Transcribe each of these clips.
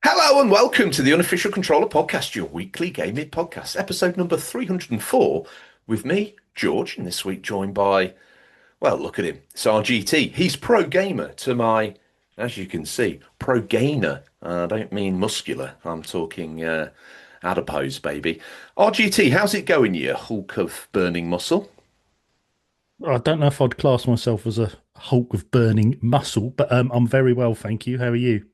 Hello and welcome to the Unofficial Controller Podcast, your weekly gaming podcast, episode number 304, with me, George, and this week joined by, well, look at him, it's RGT. He's pro gamer to my, as you can see, pro gainer. I don't mean muscular, I'm talking adipose, baby. RGT, how's it going, you hulk of burning muscle? I don't know if I'd class myself as a hulk of burning muscle, but I'm very well, thank you. How are you?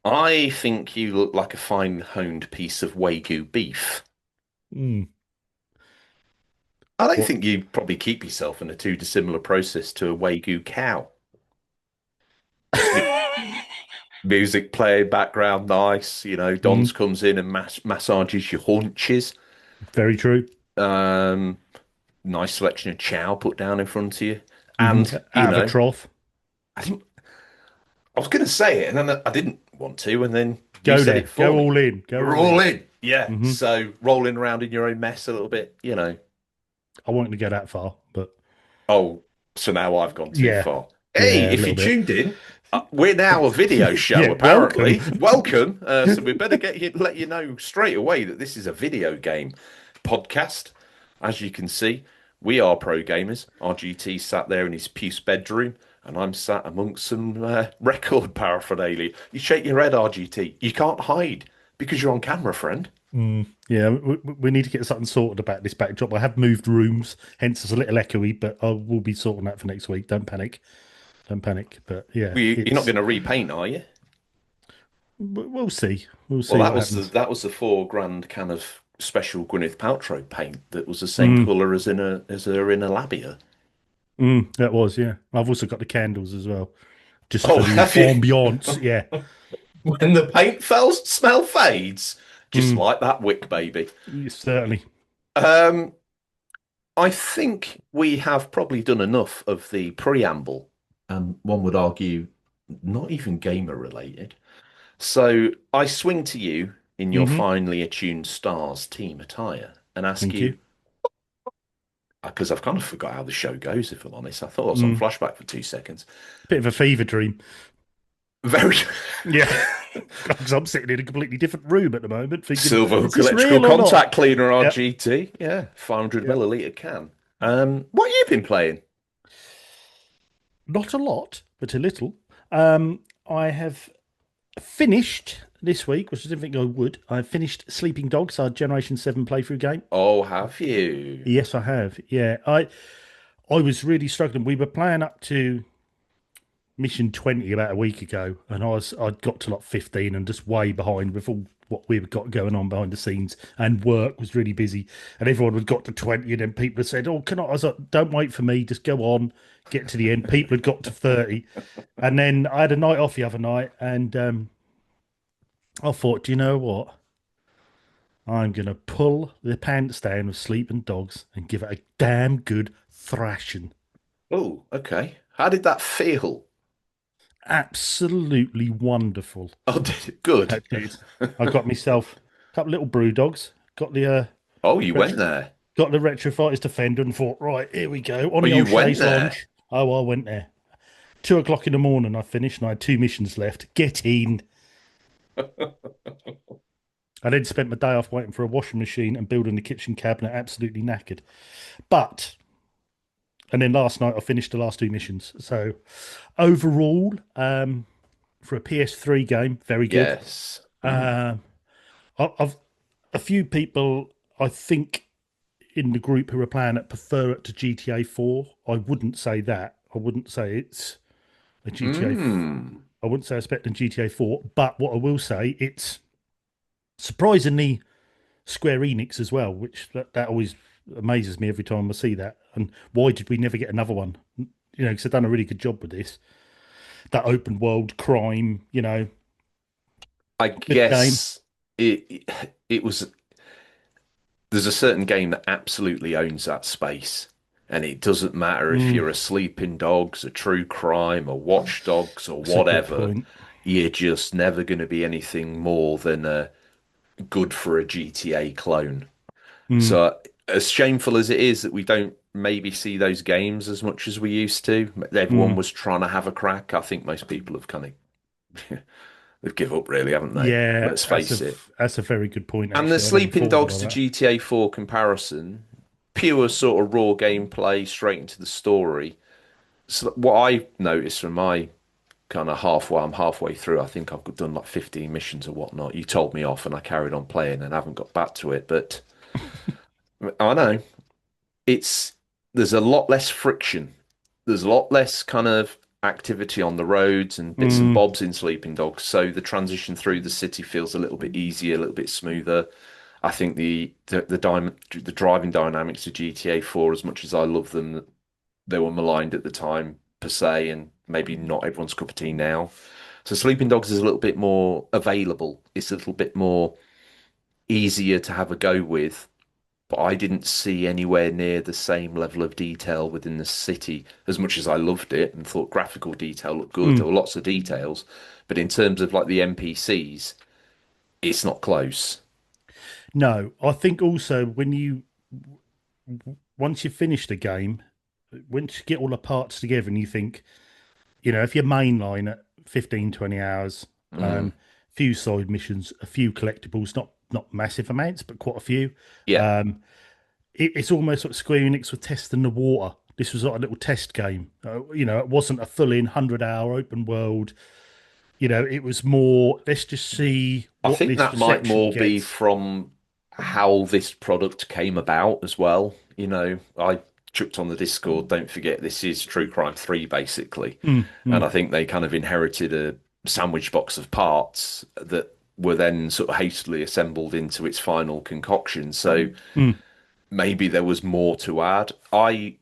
I think you look like a fine honed piece of Wagyu beef. Mm. I don't What? think you probably keep yourself in a too dissimilar process to a Wagyu cow. Music playing, background nice. Dons Mm. comes in and massages your haunches. Very true. Um, Nice selection of chow put down in front of you. Hmm. And, Out of a trough. I didn't, I was going to say it and then I didn't want to. And then you Go said there. it for Go me. all in. Go We're all all in. in. Yeah. Hmm. So rolling around in your own mess a little bit. I won't go that far, but Oh, so now I've gone too yeah, far. Hey, yeah, a if you little bit. tuned in, we're now a video show, Yeah, welcome. apparently. Welcome. So we better let you know straight away that this is a video game podcast. As you can see, we are pro gamers. RGT sat there in his puce bedroom, and I'm sat amongst some record paraphernalia. You shake your head, RGT. You can't hide because you're on camera, friend. Yeah, we need to get something sorted about this backdrop. I have moved rooms, hence it's a little echoey, but I will be sorting that for next week. Don't panic. Don't panic. But yeah, You're not it's going to repaint, are you? we'll see. We'll Well, see what happens. that was the 4 grand kind of special Gwyneth Paltrow paint that was the same Mm, colour as her inner labia. that was, yeah. I've also got the candles as well, just Oh, for the have you? ambiance. Yeah. When the paint smell fades, just Mm, like that wick, baby. certainly. Um, I think we have probably done enough of the preamble, and one would argue not even gamer related. So I swing to you in your Hmm. finely attuned stars team attire and ask Thank you, you. because I've kind of forgot how the show goes, if I'm honest. I thought I was on Mm, flashback for 2 seconds. bit of a fever dream. Very Yeah. Because I'm sitting in a completely different room at the moment thinking, silver is hook this electrical real or not? contact cleaner Yep. RGT. Yeah, 500 Yep. milliliter can. What have you been playing? Not a lot, but a little. I have finished this week, which I didn't think I would. I finished Sleeping Dogs, our Generation 7 playthrough game. Oh, have you? Yes, I have. Yeah. I was really struggling. We were playing up to mission 20 about a week ago, and I'd got to like 15 and just way behind with all what we've got going on behind the scenes, and work was really busy, and everyone had got to 20, and then people had said, oh, can I was like, don't wait for me, just go on, get to the end. People had got to 30, and then I had a night off the other night, and I thought, do you know what, I'm gonna pull the pants down with Sleeping Dogs and give it a damn good thrashing. Oh, okay. How did that feel? Absolutely wonderful. Oh, did it? Good. That did. I got myself a couple little brew dogs. Got the Oh, you went retro, there. got the Retrofighters Defender and thought, right, here we go on Oh, the you old went chaise there. lounge. Oh, I went there. 2 o'clock in the morning. I finished, and I had 2 missions left. Get in. I then spent my day off waiting for a washing machine and building the kitchen cabinet. Absolutely knackered. But and then last night I finished the last 2 missions. So overall, for a PS3 game, very good. Yes. Um, I've a few people I think in the group who are playing it prefer it to GTA 4. I wouldn't say that. I wouldn't say it's a GTA. Mm. I wouldn't say it's better than GTA 4. But what I will say, it's surprisingly Square Enix as well, which that always amazes me every time I see that. And why did we never get another one? Because they've done a really good job with this. That open world crime, I good game. guess it was. There's a certain game that absolutely owns that space, And it doesn't matter if Mm, you're a sleeping dogs, a true crime, a watchdogs, or that's a good whatever. point. You're just never going to be anything more than a good for a GTA clone. Mm, So, as shameful as it is that we don't maybe see those games as much as we used to, everyone mm. was trying to have a crack. I think most people have kind of they've give up, really, haven't they? Yeah, Let's face it. that's a very good point. And the Actually, I never Sleeping thought Dogs about to that. GTA 4 comparison, pure sort of raw gameplay, straight into the story. So what I noticed from my kind of I'm halfway through. I think I've done like 15 missions or whatnot. You told me off, and I carried on playing and haven't got back to it. But I know it's there's a lot less friction. There's a lot less kind of activity on the roads and bits and Mm, bobs in Sleeping Dogs. So the transition through the city feels a little bit easier, a little bit smoother. I think the driving dynamics of GTA 4, as much as I love them, they were maligned at the time per se, and maybe not everyone's cup of tea now. So Sleeping Dogs is a little bit more available. It's a little bit more easier to have a go with, but I didn't see anywhere near the same level of detail within the city as much as I loved it and thought graphical detail looked good. There mm. were lots of details, but in terms of like the NPCs, it's not close. No, I think also when you once you finish the game, once you get all the parts together and you think, if you mainline at 15, 20 hours, Mm, few side missions, a few collectibles, not massive amounts, but quite a few. yeah, Um, it's almost like Square Enix were testing the water. This was like a little test game. It wasn't a full in 100-hour open world. It was more, let's just see I what think this that might reception more be gets. from how this product came about as well. I chucked on the Discord, don't forget this is True Crime 3 basically. Mm, And mm, I think they kind of inherited a sandwich box of parts that were then sort of hastily assembled into its final concoction. So mm. maybe there was more to add. I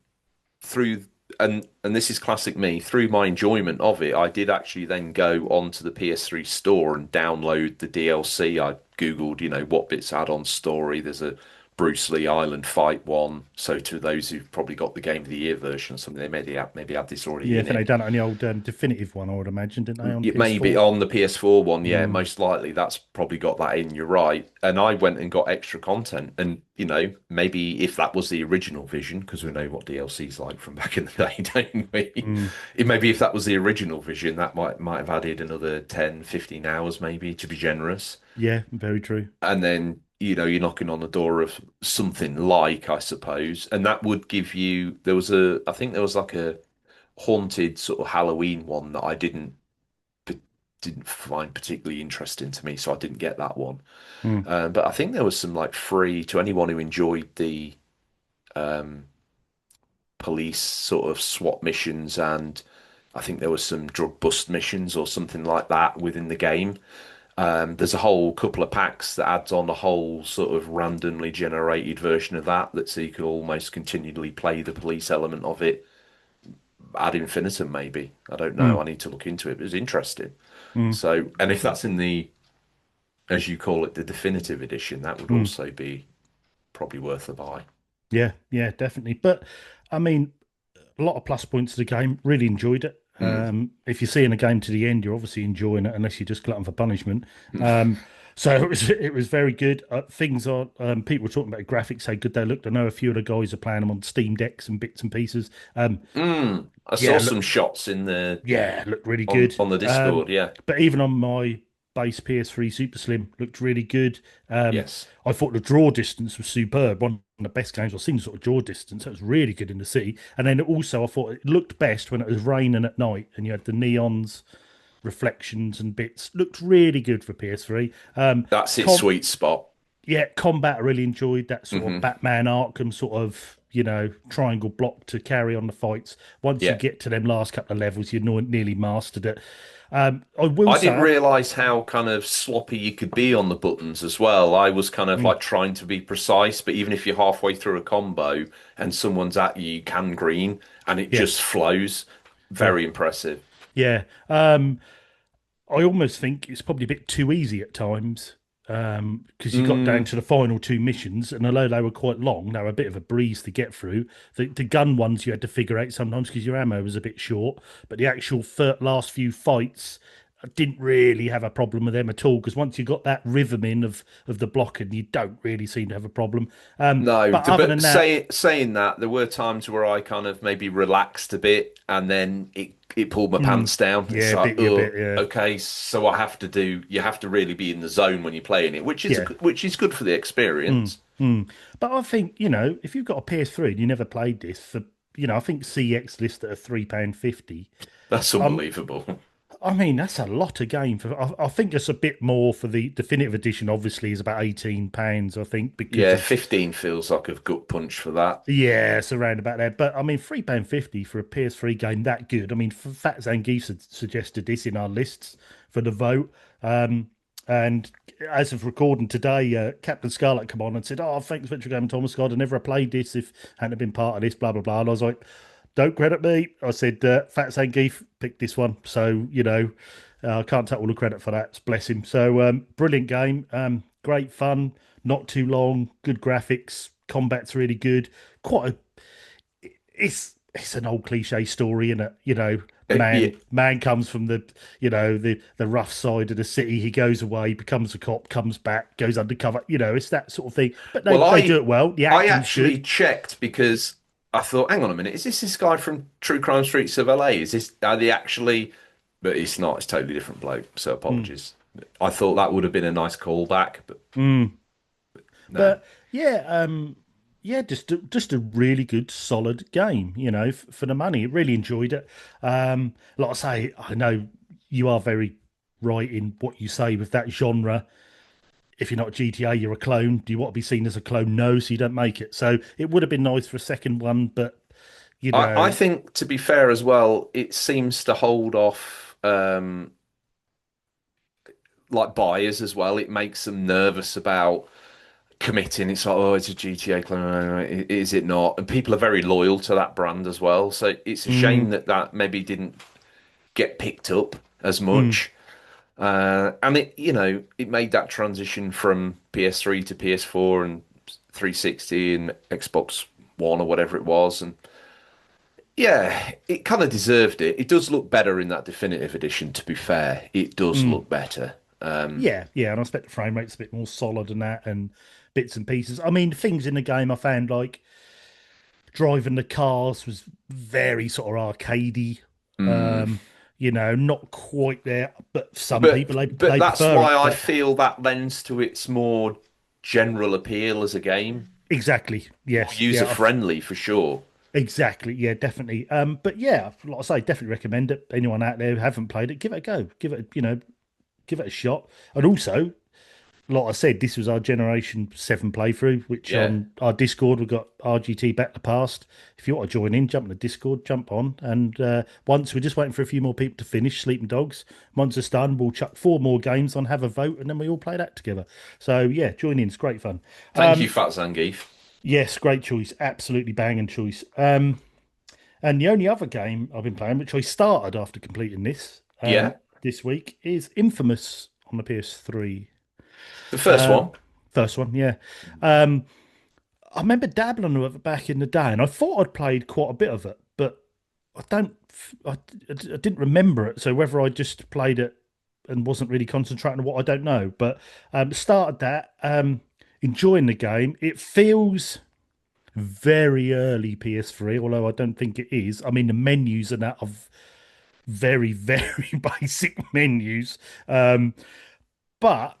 through and this is classic me, through my enjoyment of it, I did actually then go onto the PS3 store and download the DLC. I googled, what bits add on story. There's a Bruce Lee Island fight one. So to those who've probably got the Game of the Year version or something, they maybe have this already Yeah, I in think they it. done it on the old definitive one, I would imagine, didn't they, on It may be PS4? on the PS4 one, yeah, Mm, most likely that's probably got that in, you're right. And I went and got extra content. And, maybe if that was the original vision, because we know what DLC's like from back in the day, don't we? mm. Maybe if that was the original vision, that might have added another 10, 15 hours maybe to be generous. Yeah, very true. And then, you're knocking on the door of something like, I suppose, and that would give you, I think there was like a haunted sort of Halloween one that I didn't find particularly interesting to me, so I didn't get that one. Mm, But I think there was some like free to anyone who enjoyed the um, police sort of SWAT missions, and I think there was some drug bust missions or something like that within the game. There's a whole couple of packs that adds on a whole sort of randomly generated version of that so you could almost continually play the police element of it ad infinitum, maybe. I don't know. mm, I need to look into it. It was interesting. mm. So, and if that's in the, as you call it, the definitive edition, that would Mm. also be probably worth a buy. Yeah, yeah, definitely. But I mean, a lot of plus points to the game. Really enjoyed it. Mm. If you're seeing a game to the end, you're obviously enjoying it, unless you're just glutton for punishment. So it was very good. Things are people were talking about graphics, how good they looked. I know a few of the guys are playing them on Steam decks and bits and pieces. I saw Yeah, some look, shots in the yeah, looked really on good. on the Discord. Yeah. But even on my base PS3 Super Slim, looked really good. Yes. I thought the draw distance was superb. One of the best games I've seen, sort of draw distance. That was really good in the city. And then also, I thought it looked best when it was raining at night and you had the neons, reflections, and bits. Looked really good for PS3. That's its Com sweet spot. Yeah, combat I really enjoyed that sort of Hmm. Batman Arkham sort of triangle block to carry on the fights. Once you Yeah. get to them last couple of levels, you nearly mastered it. I will I say, didn't realize how kind of sloppy you could be on the buttons as well. I was kind of mm, like trying to be precise, but even if you're halfway through a combo and someone's at you, you can green and it yeah, just flows. yeah, Very impressive. yeah. I almost think it's probably a bit too easy at times. because you got down to the final two missions, and although they were quite long, they were a bit of a breeze to get through. The gun ones you had to figure out sometimes because your ammo was a bit short, but the actual last few fights, I didn't really have a problem with them at all because once you got that rhythm in of the blocking, you don't really seem to have a problem. No, But other but than that, saying that, there were times where I kind of maybe relaxed a bit, and then it pulled my pants down. It's yeah, like, bit you a oh, bit, yeah, okay, so you have to really be in the zone when you're playing it, yeah. which is good for the experience. But I think, if you've got a PS3 and you never played this for, I think CX listed at £3.50. That's Um, unbelievable. I mean, that's a lot of game for. I think it's a bit more for the definitive edition. Obviously, is about £18. I think because Yeah, of 15 feels like a gut punch for that. yeah, it's around about there. But I mean, £3.50 for a PS3 game that good. I mean, Fat Zangief suggested this in our lists for the vote. And as of recording today, Captain Scarlet come on and said, "Oh, thanks for game, Thomas Scott. I never played this if I hadn't been part of this, blah blah blah." And I was like, "Don't credit me." I said, "Fat Zangief picked this one, so I can't take all the credit for that. Bless him." So brilliant game, great fun, not too long, good graphics, combat's really good. Quite a it's an old cliche story, isn't it? Yeah, Man comes from the rough side of the city. He goes away, becomes a cop, comes back, goes undercover. It's that sort of thing. But well, they do it well. The I acting's actually good. checked because I thought, hang on a minute, is this guy from True Crime Streets of LA? Are they actually? But it's not. It's totally different bloke. So Mm. apologies. I thought that would have been a nice callback, but Mm. no. But yeah, yeah, just a really good, solid game. For the money, really enjoyed it. Like I say, I know you are very right in what you say with that genre. If you're not GTA, you're a clone. Do you want to be seen as a clone? No, so you don't make it. So it would have been nice for a second one, but you I know, think to be fair as well, it seems to hold off like buyers as well. It makes them nervous about committing. It's like, oh, it's a GTA clone. Is it not? And people are very loyal to that brand as well. So it's a shame mm, that maybe didn't get picked up as mm, much. And it made that transition from PS3 to PS4 and 360 and Xbox One or whatever it was. And yeah, it kind of deserved it. It does look better in that definitive edition, to be fair. It does mm. look better. Yeah, and I expect the frame rate's a bit more solid than that, and bits and pieces. I mean, things in the game I found like driving the cars was very sort of arcadey. mm. Um, not quite there, but some But people but they that's prefer why it. I But feel that lends to its more general appeal as a game. exactly, More yes, user yeah, friendly for sure. exactly, yeah, definitely. But yeah, like I say, definitely recommend it. Anyone out there who haven't played it, give it a go. Give it a shot. And also, like I said, this was our Generation 7 playthrough, which Yeah. on our Discord, we've got RGT Back to Past. If you want to join in, jump in the Discord, jump on. And once we're just waiting for a few more people to finish Sleeping Dogs. Once it's done, we'll chuck 4 more games on, have a vote, and then we all play that together. So, yeah, join in. It's great fun. Thank you, Fat Zangief. Yes, great choice. Absolutely banging choice. And the only other game I've been playing, which I started after completing Yeah. this week, is Infamous on the PS3. The first Um, one. First one, yeah. Um, I remember dabbling with it back in the day, and I thought I'd played quite a bit of it, but I don't, I didn't remember it. So whether I just played it and wasn't really concentrating on what I don't know. But started that, enjoying the game. It feels very early PS3, although I don't think it is. I mean, the menus and that are very, very basic menus, but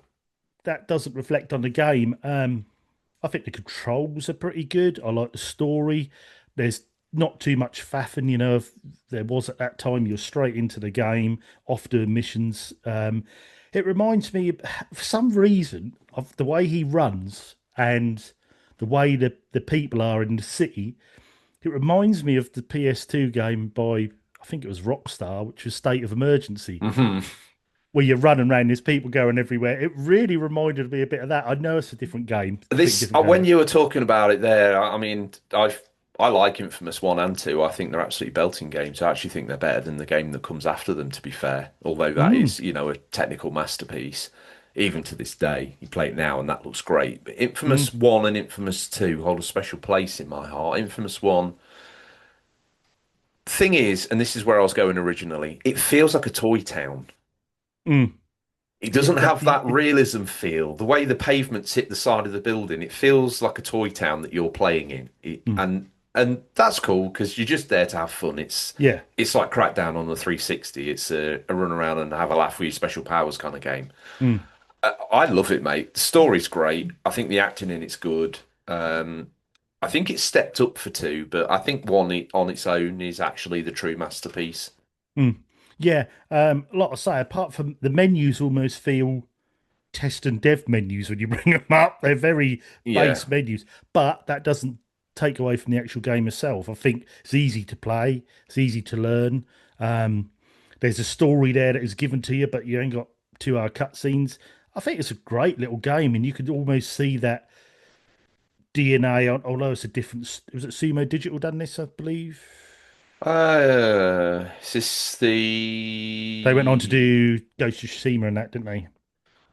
that doesn't reflect on the game. I think the controls are pretty good. I like the story. There's not too much faffing, if there was at that time. You're straight into the game, off doing missions. It reminds me, for some reason, of the way he runs and the way the people are in the city. It reminds me of the PS2 game by, I think it was Rockstar, which was State of Emergency, Hmm. where you're running around, there's people going everywhere. It really reminded me a bit of that. I know it's a different game, completely This different game, when but you were talking about it there, I mean, I like Infamous 1 and 2. I think they're absolutely belting games. I actually think they're better than the game that comes after them, to be fair. Although that mm, is, a technical masterpiece. even to this day. You play it now and that looks great. But Mm, Infamous 1 and Infamous 2 hold a special place in my heart. Infamous 1, thing is, and this is where I was going originally, it feels like a toy town. mm. It Yeah, doesn't have that realism feel. The way the pavements hit the side of the building, it feels like a toy town that you're playing in. mm, And that's cool because you're just there to have fun. yeah. It's like Crackdown on the 360. It's a run around and have a laugh with your special powers kind of game. Mm. I love it, mate. The story's great. I think the acting in it's good. I think it's stepped up for two, but I think one on its own is actually the true masterpiece. Mm. Yeah, like I say, apart from the menus, almost feel test and dev menus when you bring them up. They're very Yeah. base menus, but that doesn't take away from the actual game itself. I think it's easy to play, it's easy to learn. Um, there's a story there that is given to you, but you ain't got 2 hour cutscenes. I think it's a great little game, and you could almost see that DNA. Although it's a different, was it Sumo Digital done this? I believe Is this the? they went on to do Ghost of Tsushima and that, didn't they?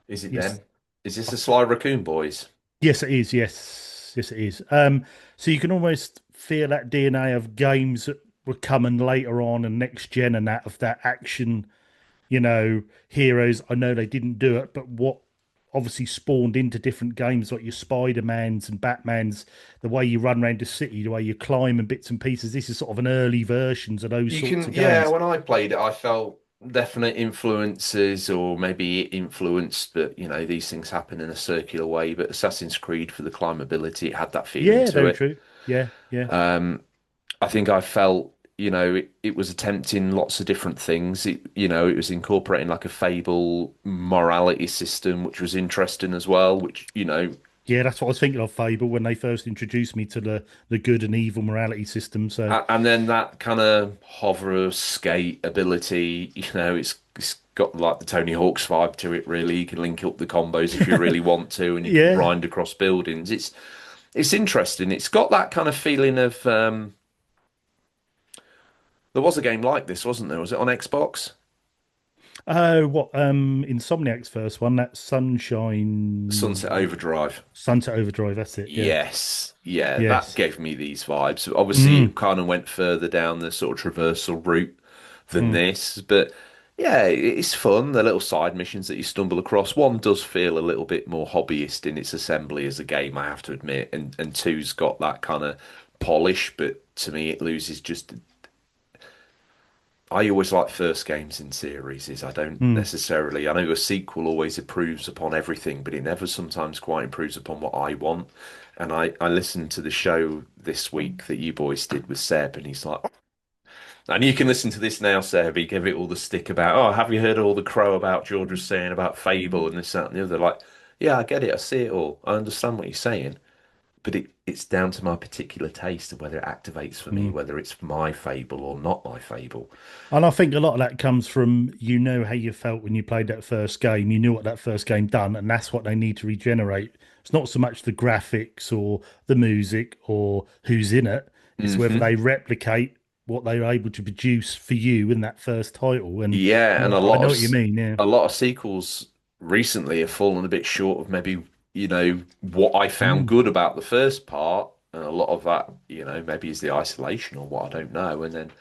Is it Yes, them? Is this the Sly Raccoon Boys? yes, it is. Yes, it is. So you can almost feel that DNA of games that were coming later on and next gen and that of that action, heroes. I know they didn't do it, but what obviously spawned into different games like your Spider-Mans and Batmans, the way you run around the city, the way you climb and bits and pieces. This is sort of an early versions of those You sorts can, of yeah, games. when I played it, I felt definite influences, or maybe it influenced, but these things happen in a circular way. But Assassin's Creed, for the climbability, it had that feeling Yeah, to very it. true. Yeah, yeah. I think I felt, it was attempting lots of different things. It was incorporating like a Fable morality system, which was interesting as well, Yeah, that's what I was thinking of Fable when they first introduced me to the good and evil morality system. So and then that kind of hover skate ability, it's got like the Tony Hawk's vibe to it, really. You can link up the combos if you really want to, and you can yeah. grind across buildings. It's interesting. It's got that kind of feeling of there was a game like this, wasn't there? Was it on Xbox? Oh, what Insomniac's first one, that Sunset Sunshine Overdrive. Sunset Overdrive, that's it, yeah. Yes. Yeah, that Yes. gave me these vibes. Obviously, Mm, it kind of went further down the sort of traversal route than mm, this, but yeah, it's fun. The little side missions that you stumble across. One does feel a little bit more hobbyist in its assembly as a game, I have to admit, and two's got that kind of polish, but to me, it loses just. I always like first games in series. Is I don't mm, necessarily. I know a sequel always improves upon everything, but it never sometimes quite improves upon what I want. And I listened to the show this week that you boys did with Seb, and he's like, and you can listen to this now, Seb. He gave it all the stick about, oh, have you heard all the crow about George was saying about Fable and this, that, and the other? Like, yeah, I get it. I see it all. I understand what you're saying, but it's down to my particular taste of whether it activates for me, mm. whether it's my Fable or not my Fable. And I think a lot of that comes from how you felt when you played that first game. You knew what that first game done, and that's what they need to regenerate. It's not so much the graphics or the music or who's in it. It's whether Hmm. they replicate what they were able to produce for you in that first title. And Yeah, and yeah, I know what you mean. Yeah. a lot of sequels recently have fallen a bit short of maybe, what I found Mm. good about the first part. And a lot of that, maybe is the isolation or what, I don't know. And then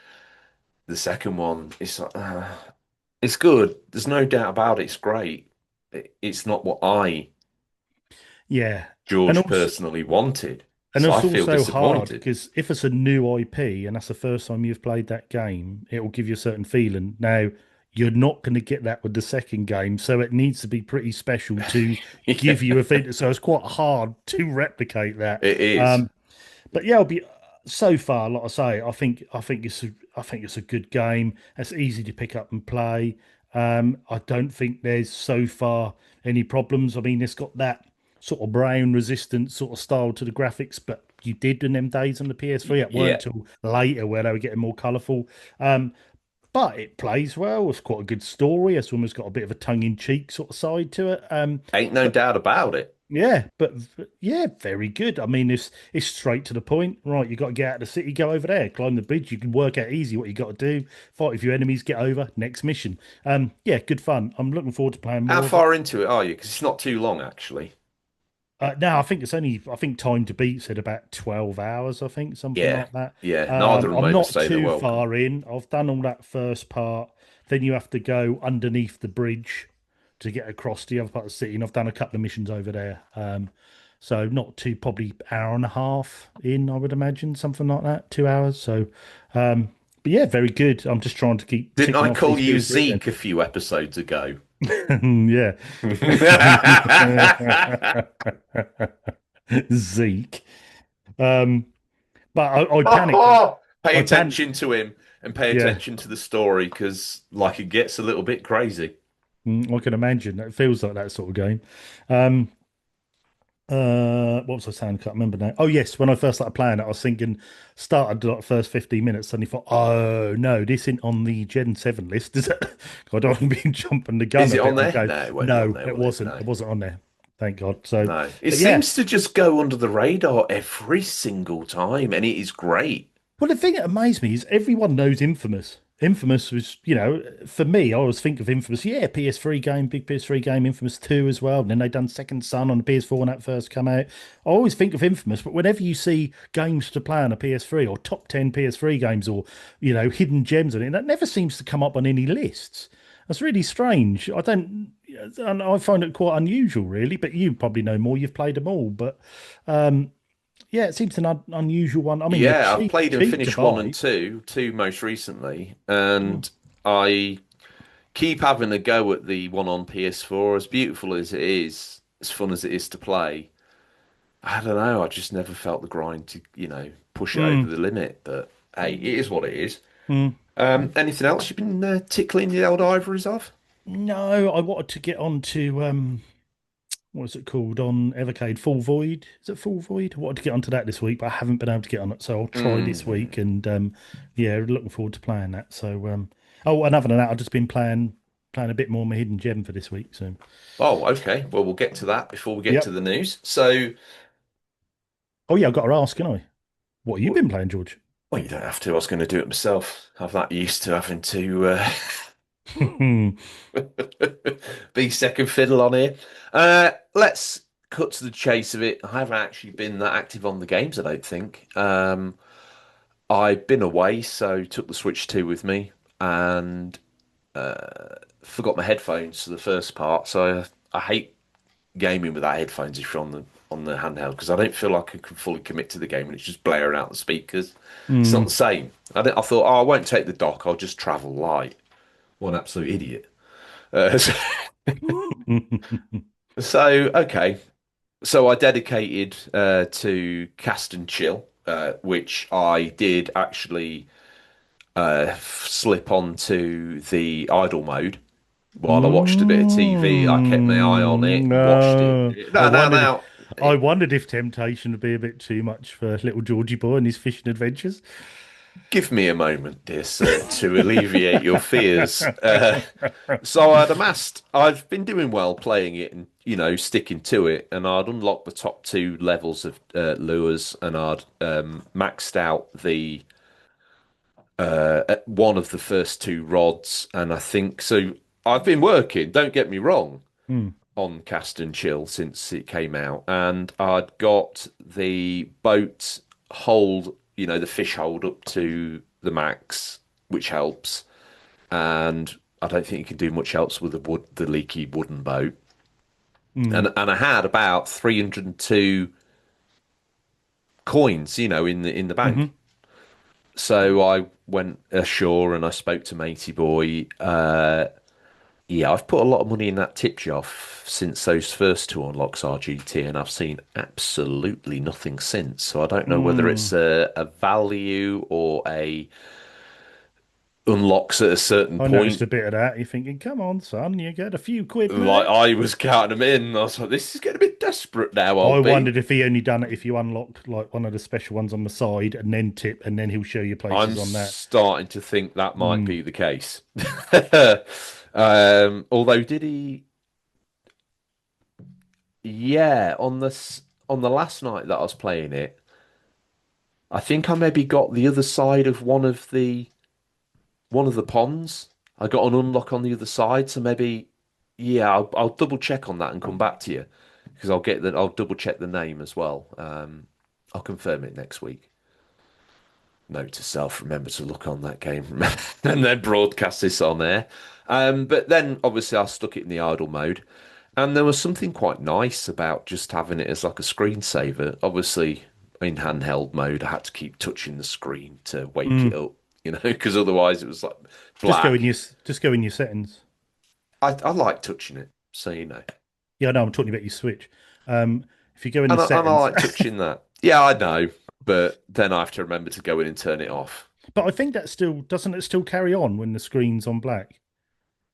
the second one, it's like, it's good. There's no doubt about it. It's great. It's not what I, Yeah. And George, also, personally wanted. And So I it's feel also hard disappointed. because if it's a new IP and that's the first time you've played that game, it will give you a certain feeling. Now, you're not going to get that with the second game, so it needs to be pretty special to Yeah, give you a feeling. So it's quite hard to replicate that. it is. Um, but yeah, it'll be so far. Like I say, I think it's a good game. It's easy to pick up and play. I don't think there's so far any problems. I mean, it's got that sort of brown resistant sort of style to the graphics, but you did in them days on the PS3. It Yeah. weren't till later where they were getting more colourful. Um, but it plays well. It's quite a good story. It's almost got a bit of a tongue-in-cheek sort of side to it. Ain't no But doubt about it. Yeah, but yeah, very good. I mean, it's straight to the point. Right, you got to get out of the city, go over there, climb the bridge. You can work out easy what you got to do. Fight with your enemies, get over. Next mission. Yeah, good fun. I'm looking forward to playing How more of it. far into it are you? Because it's not too long, actually. Now I think time to beat said about 12 hours. I think something Yeah, like that. yeah. Neither of them I'm not overstay their too welcome. far in. I've done all that first part. Then you have to go underneath the bridge to get across to the other part of the city, and I've done a couple of missions over there. So not too probably hour and a half in, I would imagine, something like that, 2 hours. So, but yeah, very good. I'm just trying to keep Didn't ticking I off call these you PS3 Zeke a few episodes ago? games. Yeah. Zeke. Um, but I panicked. Pay I pan. attention to him and pay Yeah, attention to the story because, like, it gets a little bit crazy. I can imagine. It feels like that sort of game. Um, what was I saying? I can't remember now. Oh yes, when I first started playing it, I was thinking, started like first 15 minutes, suddenly thought, oh no, this isn't on the Gen 7 list, is it? I don't want to be jumping the gun Is a it on bit. I'm there? going, No, it won't be on no, there, it will it? wasn't. No, It wasn't on there. Thank God. So, no. It but yeah. seems to just go under the radar every single time, and it is great. Well, the thing that amazed me is everyone knows Infamous. Infamous was, for me, I always think of Infamous. Yeah, PS3 game, big PS3 game, Infamous 2 as well. And then they done Second Son on the PS4 when that first came out. I always think of Infamous, but whenever you see games to play on a PS3 or top 10 PS3 games or, hidden gems on it, that never seems to come up on any lists. That's really strange. And I find it quite unusual, really, but you probably know more. You've played them all, but yeah, it seems an unusual one. I mean, they're Yeah, I've played and cheap to finished one and buy. two most recently, and I keep having a go at the one on PS4. As beautiful as it is, as fun as it is to play, I don't know. I just never felt the grind to, push it over Mm, the limit. But hey, it is what it is. mm. Anything else you've been tickling the old ivories of? No, I wanted to get on to what's it called on Evercade? Full Void? Is it Full Void? I wanted to get onto that this week, but I haven't been able to get on it, so I'll try this week. Mm. And yeah, looking forward to playing that. So oh, and other than that, I've just been playing a bit more of my hidden gem for this week. So Oh, okay. Well, we'll get to that before we get to yep. the news. So, Oh yeah, I've got to ask, can I? What have you been playing, George? well, you don't have to. I was going to do it myself. I'm that used to having to be second fiddle on here. Let's cut to the chase of it. I haven't actually been that active on the games, I don't think. I've been away, so took the Switch 2 with me and forgot my headphones for the first part. So I hate gaming without headphones if you're on the handheld because I don't feel like I can fully commit to the game and it's just blaring out the speakers. It's not the Mm. same. I thought, oh, I won't take the dock. I'll just travel light. What an absolute idiot. So, so, okay. So I dedicated to cast and chill, which I did actually slip onto the idle mode while I watched a bit of TV. I kept my eye on it and watched it. No, No, no, no. I wondered if temptation would be a bit too much for little Georgie boy and his fishing adventures. Give me a moment, dear sir, to alleviate your fears. So I've been doing well playing it and, sticking to it. And I'd unlocked the top two levels of lures and I'd maxed out the one of the first two rods. And I think so. I've been working, don't get me wrong, Hmm. on Cast and Chill since it came out. And I'd got the boat hold, the fish hold up to the max, which helps. And I don't think you can do much else with the leaky wooden boat. Hmm. And I had about 302 coins, in the bank. Hmm. So I went ashore and I spoke to Matey Boy. Yeah, I've put a lot of money in that tip jar since those first two unlocks RGT, and I've seen absolutely nothing since. So I don't know whether Hmm. it's a value or a unlocks at a certain I noticed point. a bit of that. You're thinking, come on, son, you get a few quid Like there. I was counting them in. I was like, this is getting a bit desperate now, I old B. wondered if he only done it if you unlocked like one of the special ones on the side and then tip, and then he'll show you I'm places on that. starting to think that might Hmm. be the case. Although, did he? Yeah, on the last night that I was playing it, I think I maybe got the other side of one of the ponds. I got an unlock on the other side, so maybe yeah, I'll double check on that and come back to you because I'll double check the name as well. I'll confirm it next week. Note to self: remember to look on that game and then broadcast this on there. But then obviously I stuck it in the idle mode, and there was something quite nice about just having it as like a screensaver. Obviously, in handheld mode, I had to keep touching the screen to wake it Mm. up, because otherwise it was like black. Just go in your settings. I like touching it, so you know, Yeah, no, I'm talking about your Switch. If you go in the and I settings, like touching that. Yeah, I know, but then I have to remember to go in and turn it off. but I think that still doesn't it still carry on when the screen's on black?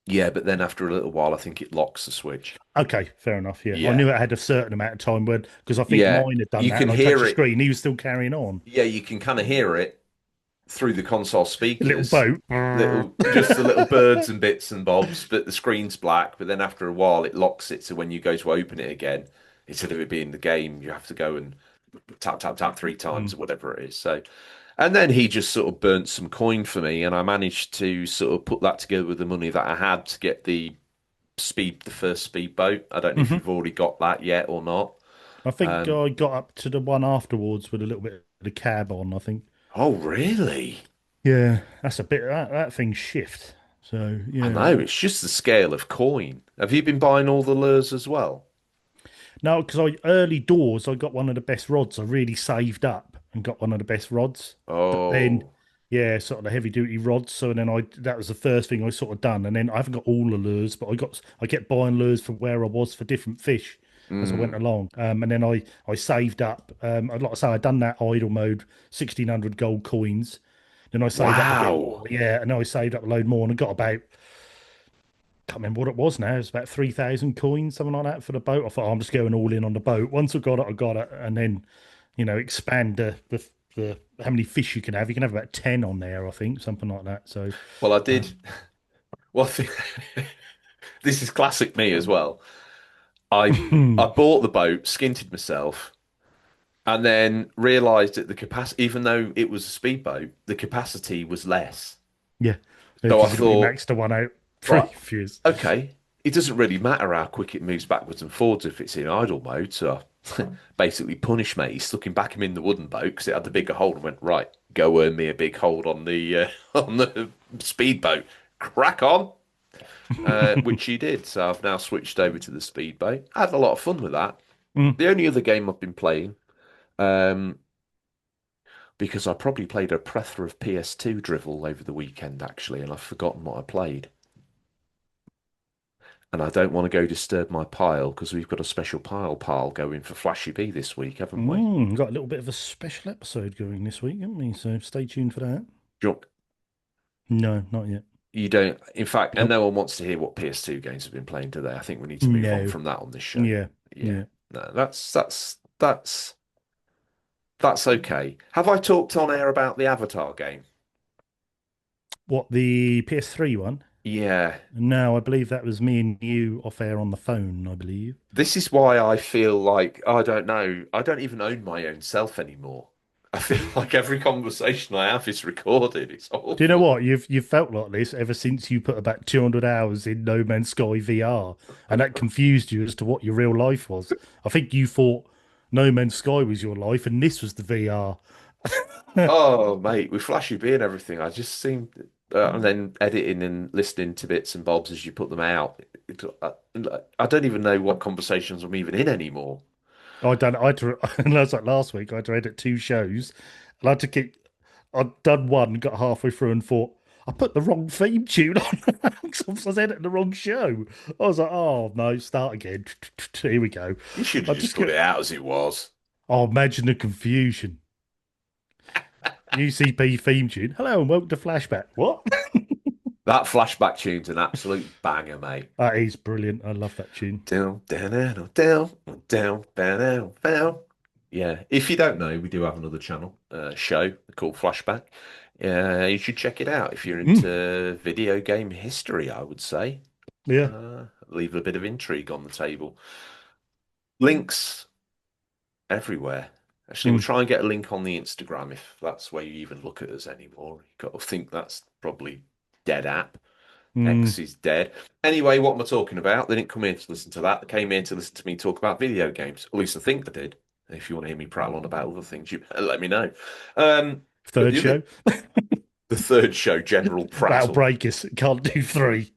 Yeah, but then after a little while, I think it locks the switch. Okay, fair enough. Yeah, I Yeah. knew it had a certain amount of time when because I think Yeah, mine had done you that, can and I touched hear the it. screen. He was still carrying on. Yeah, you can kind of hear it through the console A little speakers. boat. Just the little birds and bits and bobs, but the screen's black. But then after a while, it locks it. So when you go to open it again, instead of it being the game, you have to go and tap, tap, tap three times Mm. or whatever it is. So, and then he just sort of burnt some coin for me, and I managed to sort of put that together with the money that I had to get the first speedboat. I don't know if Hmm. you've already got that yet or not. I think Um, I got up to the one afterwards with a little bit of the cab on. I think. oh, really? Yeah, that's a bit that thing's shift. So I yeah, know, it's just the scale of coin. Have you been buying all the lures as well? no, because I early doors I got one of the best rods. I really saved up and got one of the best rods. But then, Oh, yeah, sort of the heavy duty rods. So then I that was the first thing I sort of done. And then I haven't got all the lures, but I kept buying lures from where I was for different fish as I went mm, along. And then I saved up. I'd like to say I'd done that idle mode, 1,600 gold coins. Then I saved up a bit wow. more. Yeah, and then I saved up a load more and I got about can't remember what it was now. It was about 3,000 coins, something like that for the boat. I thought, oh, I'm just going all in on the boat. Once I got it, I got it. And then, expand the how many fish you can have. You can have about 10 on there, I think, something like that. So, Well, I uh, did. Well, this is classic me as well. I bought the boat, skinted myself, and then realised that the capacity, even though it was a speedboat, the capacity was less. yeah, So I because you'd already thought, maxed the one out right, previous. okay, it doesn't really matter how quick it moves backwards and forwards if it's in idle mode. So I basically punished me, stuck him in the wooden boat because it had the bigger hold and went, right, go earn me a big hold on the on the speedboat. Crack on. Which he did. So I've now switched over to the speedboat. I had a lot of fun with that. Mm. The only other game I've been playing, um, because I probably played a plethora of PS2 drivel over the weekend actually, and I've forgotten what I played. And I don't want to go disturb my pile because we've got a special pile going for Flashy B this week, haven't we? Got a little bit of a special episode going this week, haven't we? So stay tuned for that. Jump. No, not yet. You don't, in fact, and Nope. no one wants to hear what PS2 games have been playing today. I think we need to move on No. from that on this show. Yeah. Yeah. Yeah. No, that's okay. Have I talked on air about the Avatar game? What, the PS3 one? Yeah. No, I believe that was me and you off air on the phone, I believe. This is why I feel like I don't know. I don't even own my own self anymore. I feel like every conversation I have is recorded. It's Do you know awful. what? You've felt like this ever since you put about 200 hours in No Man's Sky VR, and that confused you as to what your real life was. I think you thought No Man's Sky was your life, and this was the VR. Oh, mate, with Flashy B and everything, I just seem, and then editing and listening to bits and bobs as you put them out. I don't even know what conversations I'm even in anymore. I done. I had to, and that's like last week. I had to edit two shows, and I had to keep. I'd done one, got halfway through, and thought I put the wrong theme tune on. 'Cause I was editing the wrong show. I was like, oh no, start again. Here we go. You should I have just just put get. it out as it was. Oh, imagine the confusion. UCP theme tune. Hello and welcome to Flashback. What? That flashback tune's an absolute banger, mate. That is brilliant. I love that tune. Down, down, down, down, down, down, down. Yeah, if you don't know, we do have another channel, show called Flashback. You should check it out if you're Mm, into video game history, I would say. yeah. Leave a bit of intrigue on the table. Links everywhere. Actually, we'll Mm, try and get a link on the Instagram if that's where you even look at us anymore. You've got to think that's probably dead app. mm. X is dead. Anyway, what am I talking about? They didn't come in to listen to that. They came in to listen to me talk about video games. At least I think they did. If you want to hear me prattle on about other things, you let me know. But Third show. the third show, General That'll Prattle. break us. Can't do three.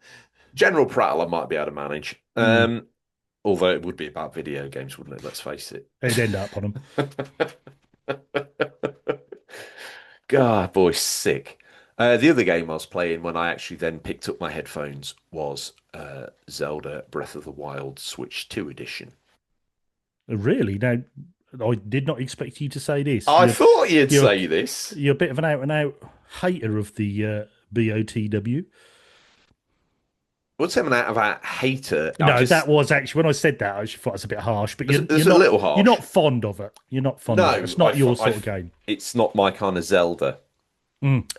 General Prattle, I might be able to manage. Mm. Although it would be about video games, wouldn't it? Let's face it. It'd end up on them. God, boy, sick. The other game I was playing when I actually then picked up my headphones was Zelda Breath of the Wild Switch 2 edition. Really? Now, I did not expect you to say this. I thought you'd You're say this. you're a bit of an out and out hater of the BOTW. What's an out of a hater? I No, just that was actually when I said that. I actually thought it was a bit harsh, but it's a little you're harsh. not fond of it. You're not fond of it. No, It's not your sort of game. it's not my kind of Zelda,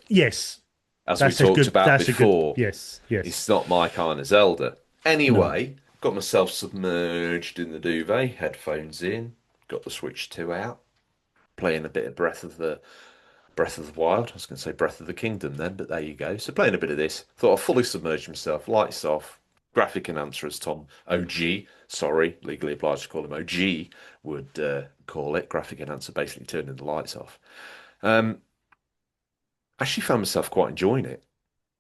Yes, as we talked about That's a good. before. Yes, yes. It's not my kind of Zelda. No. Anyway, got myself submerged in the duvet, headphones in, got the Switch 2 out, playing a bit of Breath of the Wild. I was going to say Breath of the Kingdom then, but there you go. So playing a bit of this, thought I'd fully submerge myself, lights off, graphic enhancer as Tom OG, sorry, legally obliged to call him OG, would call it. Graphic enhancer basically turning the lights off. Um, actually found myself quite enjoying it.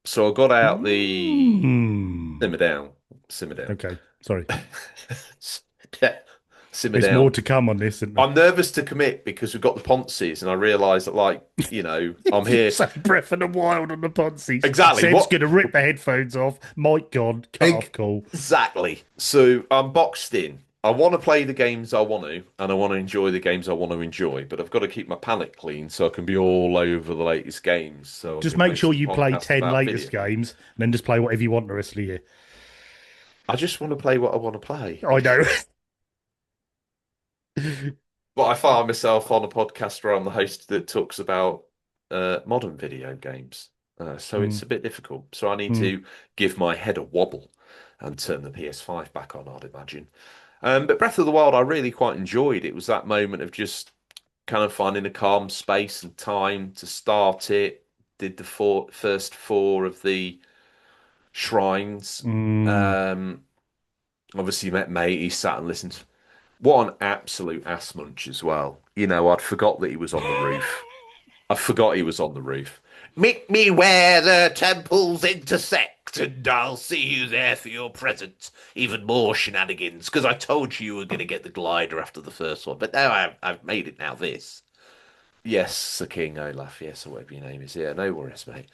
So I got out the Mm. simmer down, simmer down. Okay, sorry. Simmer There's more down. to come on this, isn't there? I'm nervous to commit because we've got the Ponzi's, and I realise that, like, I'm here. Say Breath of the Wild on the Ponzi's. Exactly. Seb's What? going to rip the headphones off. Mic gone. Cut off call. Exactly. So I'm boxed in. I want to play the games I want to, and I want to enjoy the games I want to enjoy, but I've got to keep my palate clean so I can be all over the latest games. So I Just can make sure some you play podcasts 10 about latest video. games and then just play whatever you want the rest of the year. I just want to play what I want to play. I know. But I find myself on a podcast where I'm the host that talks about modern video games. So it's Mm, a bit difficult. So I need mm, to give my head a wobble and turn the PS5 back on, I'd imagine. But Breath of the Wild, I really quite enjoyed. It was that moment of just kind of finding a calm space and time to start it. Did the first four of the shrines. mm. Um, obviously met mate. He sat and listened. What an absolute ass munch as well. I'd forgot that he was on the roof. I forgot he was on the roof. Meet me where the temples intersect, and I'll see you there for your present. Even more shenanigans, because I told you were going to get the glider after the first one, but now I've made it now this. Yes, Sir King Olaf, yes, or whatever your name is. Yeah, no worries, mate.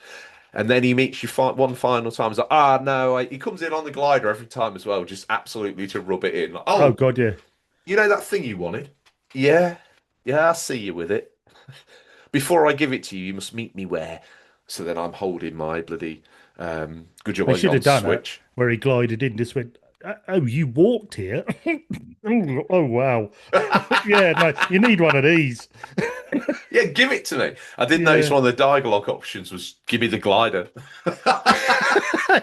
And then he meets you one final time. He's like, no. He comes in on the glider every time as well, just absolutely to rub it in. Like, Oh, oh, God, yeah. you know that thing you wanted? Yeah, yeah, I'll see you with it. Before I give it to you, you must meet me where. So then I'm holding my bloody good job They on should have on done it Switch. where he glided in, just went, oh, you walked here? Oh, wow. Yeah, no, you need one of these. Yeah, give it to me. I did notice Yeah. one of the dialogue options was give me the glider.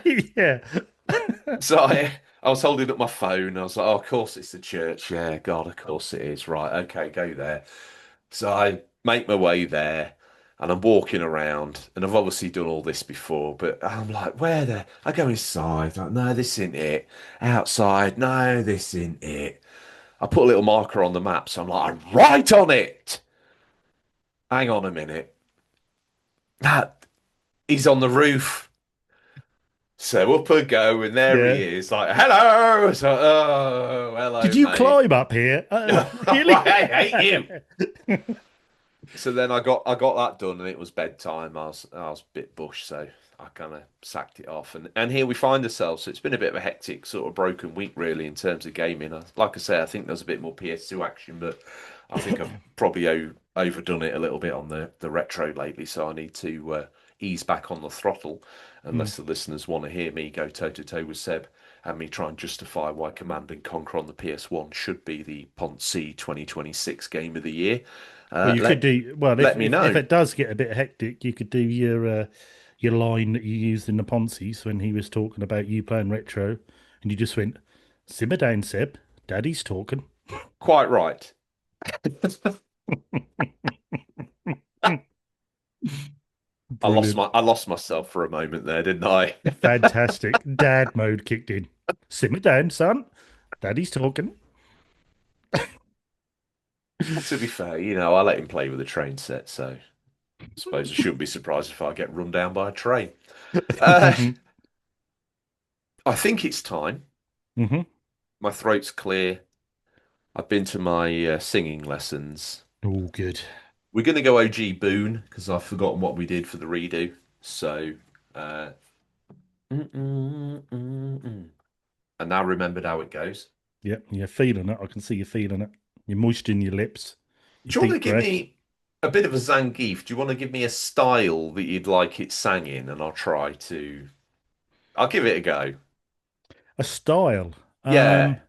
Yeah. So I was holding up my phone. I was like, oh, of course it's the church. Yeah, God, of course it is. Right, okay, go there. So I make my way there and I'm walking around and I've obviously done all this before, but I'm like, where the? I go inside, like, no, this isn't it. Outside, no, this isn't it. I put a little marker on the map, so I'm like, I'm right on it. Hang on a minute. That he's on the roof. So up I go, and there he Yeah. is, like, hello. So, oh, Did hello, you mate. climb up here? Really? I hate you. So then I got that done, and it was bedtime. I was a bit bush, so I kind of sacked it off, and here we find ourselves. So it's been a bit of a hectic sort of broken week, really, in terms of gaming. Like I say, I think there's a bit more PS2 action, but I think I've probably overdone it a little bit on the retro lately. So I need to ease back on the throttle, Mm. unless the listeners want to hear me go toe to toe with Seb and me try and justify why Command and Conquer on the PS1 should be the Ponzi 2026 game of the year. Well, you could Let do well let me if know. it does get a bit hectic. You could do your line that you used in the Ponzi's when he was talking about you playing retro, and you just went, "Simmer down, Seb. Daddy's talking." Quite right. Brilliant. I lost myself for a moment there, didn't I? Fantastic. Dad mode kicked in. Simmer down, son. Daddy's talking. Well, to be fair, I let him play with the train set, so I suppose I shouldn't be surprised if I get run down by a train. Uh, I think it's time. Hmm. My throat's clear. I've been to my singing lessons. Oh, good. We're going to go OG Boone because I've forgotten what we did for the redo. So, uh, I now remembered how it goes. Yep, you're feeling it. I can see you feeling it. You're moistening your lips, your Do you want to deep give breath. me a bit of a Zangief? Do you want to give me a style that you'd like it sang in, and I'll give it a go. A style. Yeah.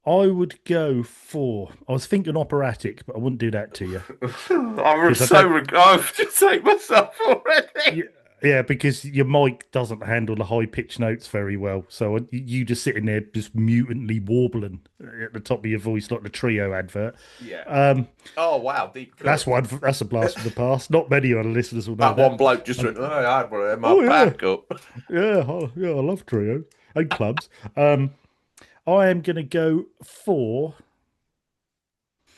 I would go for. I was thinking operatic, but I wouldn't do that to you I'm because I so don't. I have to take myself already. Yeah, yeah, because your mic doesn't handle the high pitched notes very well. So you just sitting there, just mutantly warbling at the top of your voice like the Trio advert. Yeah. Um, Oh wow, deep that's cut. one. That's a blast from the past. Not many of the listeners will know That one that. bloke just Um, went, "Oh, I had one in my oh yeah, backup." yeah, yeah. I love Trio and clubs. I am going to go for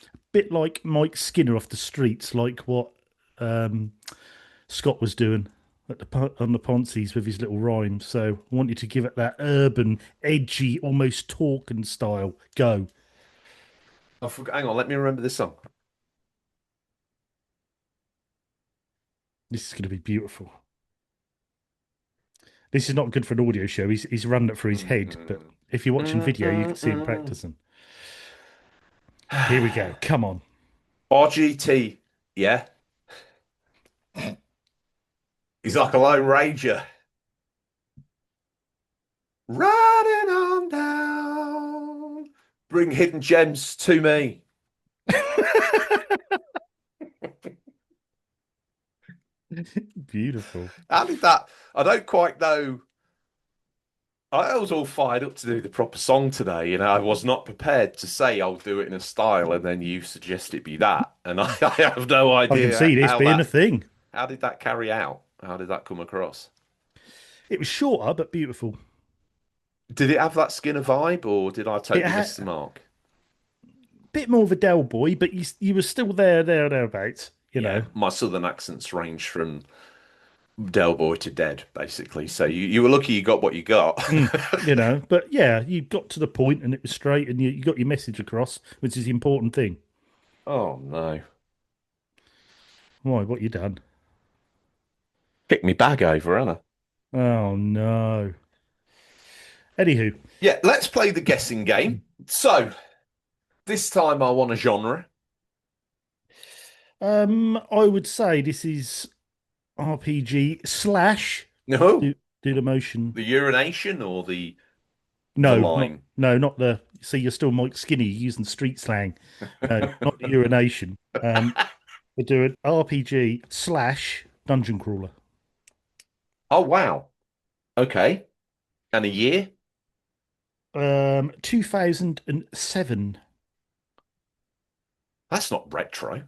a bit like Mike Skinner off the streets, like what um, Scott was doing at on the Ponzies with his little rhyme. So I wanted to give it that urban, edgy, almost talking style. Go. I forgot. Hang on, let me remember this song. This is going to be beautiful. This is not good for an audio show. He's run it through his head, but if you're watching video, you can see him practicing. Here we go. Come on. RGT, yeah, he's like a Lone Ranger, riding on down. Bring hidden gems to me. Beautiful. How did that? I don't quite know. I was all fired up to do the proper song today, and I was not prepared to say I'll do it in a style, and then you suggest it be that, and I have no I can idea see this being a thing. how did that carry out? How did that come across? It was shorter but beautiful. Did it have that Skinner vibe, or did I It totally miss had the mark? a bit more of a Del Boy, but you were still thereabouts. You Yeah, know. my southern accents range from Del Boy to Dead, basically. So you were lucky you got what you got. You know, but yeah, you got to the point and it was straight and you got your message across, which is the important thing. Oh no. Why, what you done? Pick me bag over, Anna. Oh no. Anywho, Yeah, let's play the guessing game. So this time I want a genre. I would say this is RPG slash No, do do the motion. the urination or the No, not line. no, not the see you're still Mike Skinny using street slang. No, not the urination. We're doing RPG slash dungeon crawler. Oh wow. Okay. And a year? 2007. That's not retro.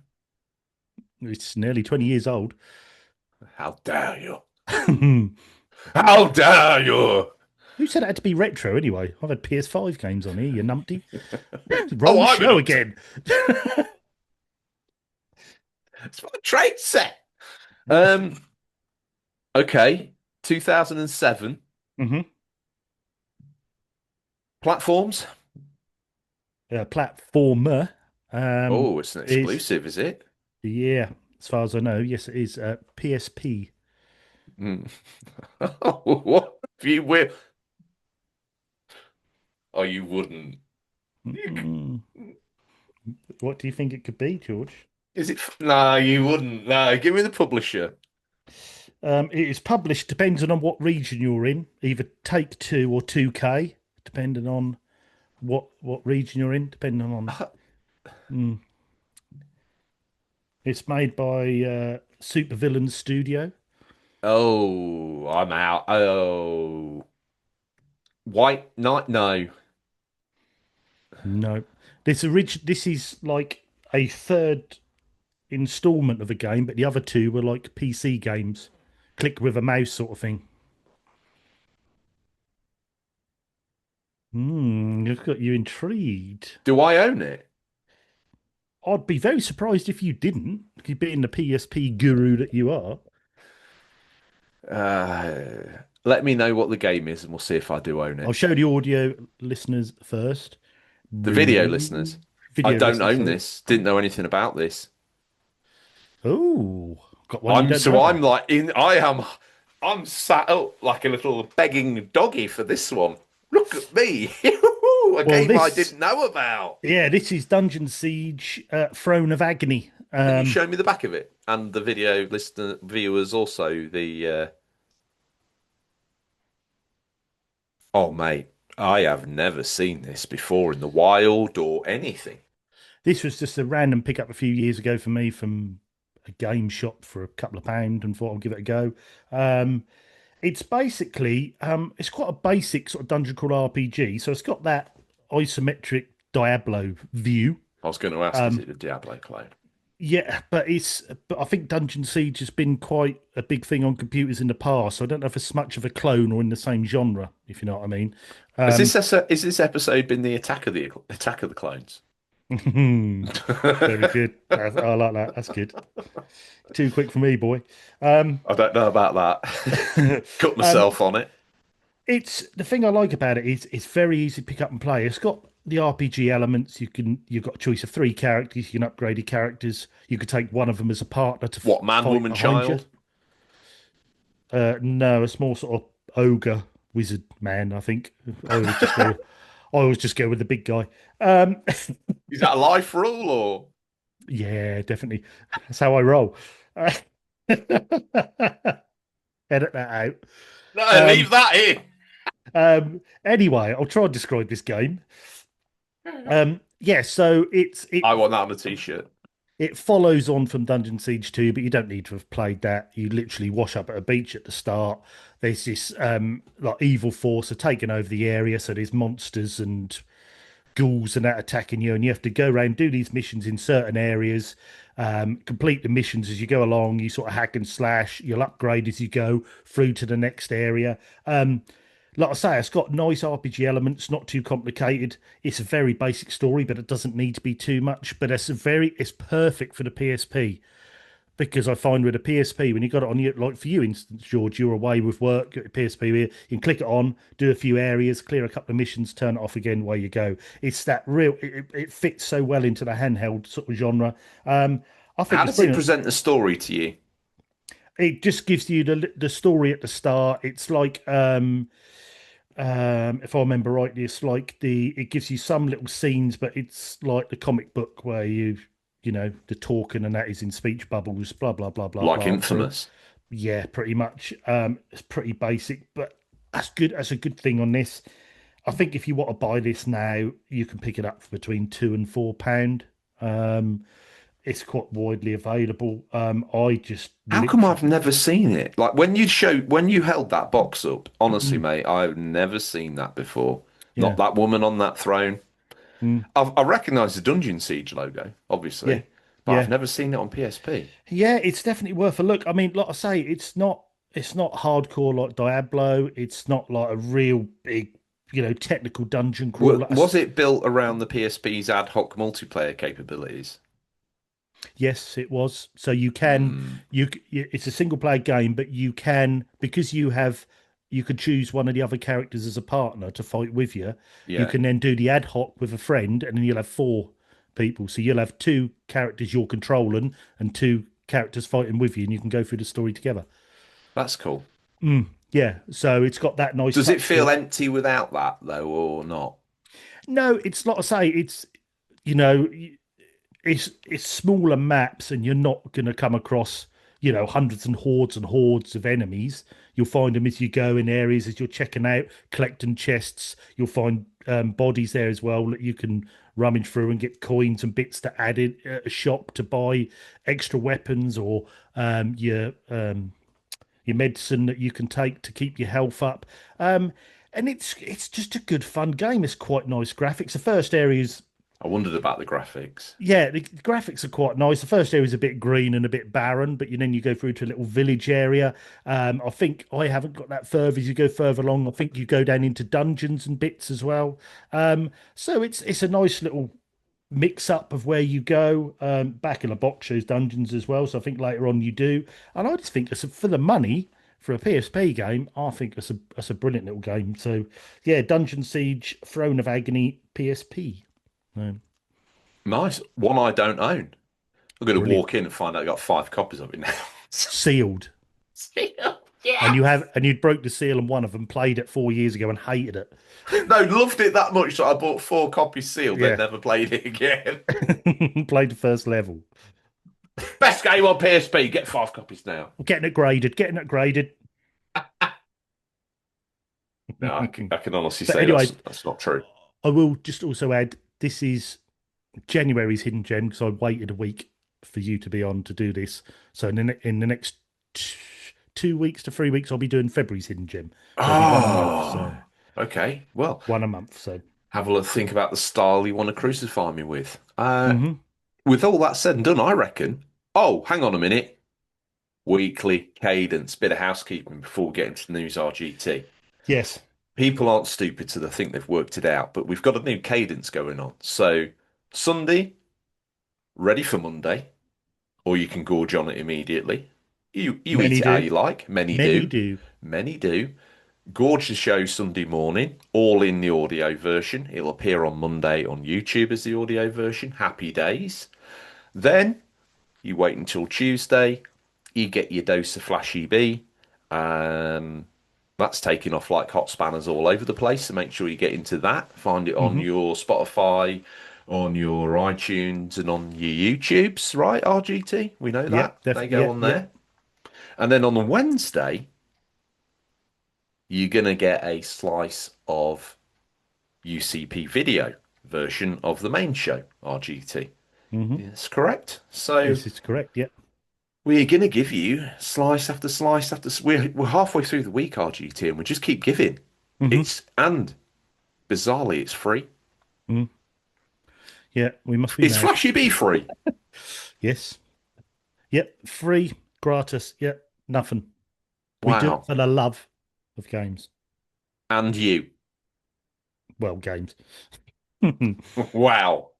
It's nearly 20 years old. How dare you? Who How dare you? said it had to be retro anyway? I've had PS5 games on here, you numpty. Oh, Wrong I'm an show up to. again. It's my trade set. Um, okay. 2007. Hmm. Platforms. Platformer Oh, it's an is, exclusive, is it? yeah, as far as I know, yes, it is PSP. Mm. What if you will? Oh, you wouldn't. Mm. What do you think it could be, George? Is it? No, you wouldn't. No, give me the publisher. It is published depending on what region you're in, either Take Two or 2K, depending on what region you're in, depending on. Mm. It's made by Supervillain Studio. Oh, I'm out. Oh, White Knight. No. No. This is like a third installment of a game, but the other two were like PC games, click with a mouse sort of thing. You've got you intrigued. Do I own it? I'd be very surprised if you didn't, you being the PSP guru that you are. Let me know what the game is, and we'll see if I do own I'll it. show the audio listeners first. The video listeners, I Video don't listeners, own sorry. this. Didn't know anything about this. Oh, got one you I'm don't know so I'm about. like in. I'm sat up like a little begging doggy for this one. Look at me, a Well, game I this, didn't know about. yeah, this is Dungeon Siege, Throne of Agony. Can you show me the back of it and the video listener viewers also the? Oh mate, I have never seen this before in the wild or anything. This was just a random pickup a few years ago for me from a game shop for a couple of pound and thought I'll give it a go. It's basically it's quite a basic sort of dungeon crawl RPG. So it's got that isometric Diablo view. I was going to ask, is it a Diablo clone? Yeah, but I think Dungeon Siege has been quite a big thing on computers in the past. So I don't know if it's much of a clone or in the same genre, if you know what I mean. Is this episode been the Attack of the Clones? Very good. I like that. That's good. Too quick for me, boy. I don't know about that. Cut myself on it. It's the thing I like about it is it's very easy to pick up and play. It's got the RPG elements. You've got a choice of three characters. You can upgrade your characters. You could take one of them as a partner to What, man, fight woman, behind child? No, a small sort of ogre wizard man. I think I always just go with the big guy. Is that a life rule or? Yeah, definitely. That's how I roll. Edit that out. No, leave that in. Anyway, I'll try and describe this game. Yeah, so I want that on a t-shirt. it follows on from Dungeon Siege 2, but you don't need to have played that. You literally wash up at a beach at the start. There's this like evil force are taking over the area, so there's monsters and ghouls and that attacking you, and you have to go around do these missions in certain areas, complete the missions as you go along. You sort of hack and slash. You'll upgrade as you go through to the next area. Like I say, it's got nice RPG elements, not too complicated. It's a very basic story, but it doesn't need to be too much. But it's perfect for the PSP, because I find with a PSP, when you got it on your, like for you, instance, George, you're away with work, got your PSP here, you can click it on, do a few areas, clear a couple of missions, turn it off again, away you go. It's that real, it fits so well into the handheld sort of genre. I think How it's does it brilliant. present the story to you? It just gives you the story at the start. It's like if I remember rightly, it's like it gives you some little scenes, but it's like the comic book where you know the talking and that is in speech bubbles, blah blah blah blah Like blah. Infamous. Yeah, pretty much. It's pretty basic, but that's good. That's a good thing on this. I think if you want to buy this now, you can pick it up for between £2 and £4. It's quite widely available. I just How come literally I've never seen it? Like when you held that box up, honestly, mate, I've never seen that before. yeah. Not that woman on that throne. Mm. I recognise the Dungeon Siege logo, Yeah, obviously, but I've yeah, never seen it on PSP. yeah. It's definitely worth a look. I mean, like I say, it's not hardcore like Diablo. It's not like a real big, technical dungeon crawler. Was it built around the PSP's ad hoc multiplayer capabilities? Yes, it was. So you can it's a single player game, but you can, because you could choose one of the other characters as a partner to fight with you. You Yeah, can then do the ad hoc with a friend, and then you'll have four people. So you'll have two characters you're controlling and two characters fighting with you, and you can go through the story together. that's cool. Yeah, so it's got that nice Does it touch to feel it. empty without that though, or not? No, it's like I say, you know, it's smaller maps, and you're not going to come across hundreds and hordes of enemies. You'll find them as you go in areas as you're checking out, collecting chests. You'll find bodies there as well that you can rummage through and get coins and bits to add in at a shop to buy extra weapons, or your medicine that you can take to keep your health up. And it's just a good fun game. It's quite nice graphics. The first area is I wondered about the graphics. Yeah, the graphics are quite nice. The first area is a bit green and a bit barren, but then you go through to a little village area. I think I haven't got that further. As you go further along, I think you go down into dungeons and bits as well. So it's a nice little mix up of where you go. Back in the box shows dungeons as well. So I think later on you do. And I just think for the money for a PSP game, I think that's a brilliant little game. So yeah, Dungeon Siege, Throne of Agony, PSP. Um, Nice. One I don't own. I'm going to Brilliant. walk in and find out I got 5 copies of it now. Sealed. And Yeah. you'd broke the seal on one of them, played it 4 years ago and hated it. No, loved it that much that I bought 4 copies sealed, then Yeah. never played it again. Played the first level. Best game on PSP. Get 5 copies now. Getting it graded. No, I can honestly But say anyway, that's not true. I will just also add this is January's hidden gem because I waited a week for you to be on to do this. So in the next 2 weeks to 3 weeks, I'll be doing February's hidden gem. So it'll be one a month. So Oh, okay. Well, one a month. So have a look, think about the style you want to crucify me with. hmm With all that said and done, I reckon. Oh, hang on a minute. Weekly cadence, bit of housekeeping before we get into the news RGT. yes. People aren't stupid, so they think they've worked it out, but we've got a new cadence going on. So, Sunday, ready for Monday, or you can gorge on it immediately. You eat Many it how do. you like. Many Many do. do. Many do. Gorge the show Sunday morning, all in the audio version. It'll appear on Monday on YouTube as the audio version. Happy days. Then you wait until Tuesday. You get your dose of Flashy B. Um, that's taking off like hot spanners all over the place. So make sure you get into that. Find it on hmm your Spotify, on your iTunes, and on your YouTubes, right? RGT, we know that Yep. they go Yep. on Yep. there. And then on the Wednesday, you're gonna get a slice of UCP video version of the main show, RGT. hmm Yes, correct. So This is correct. Yep. we're going to give you slice after slice after. We're halfway through the week, RGT, and we just keep giving. hmm And bizarrely, it's free. hmm Yeah. We must be It's mad. Flashy B free. Yes. Yep. Free, gratis. Yep. Nothing. We do it Wow. for the love of games. And you. Well, games. Wow.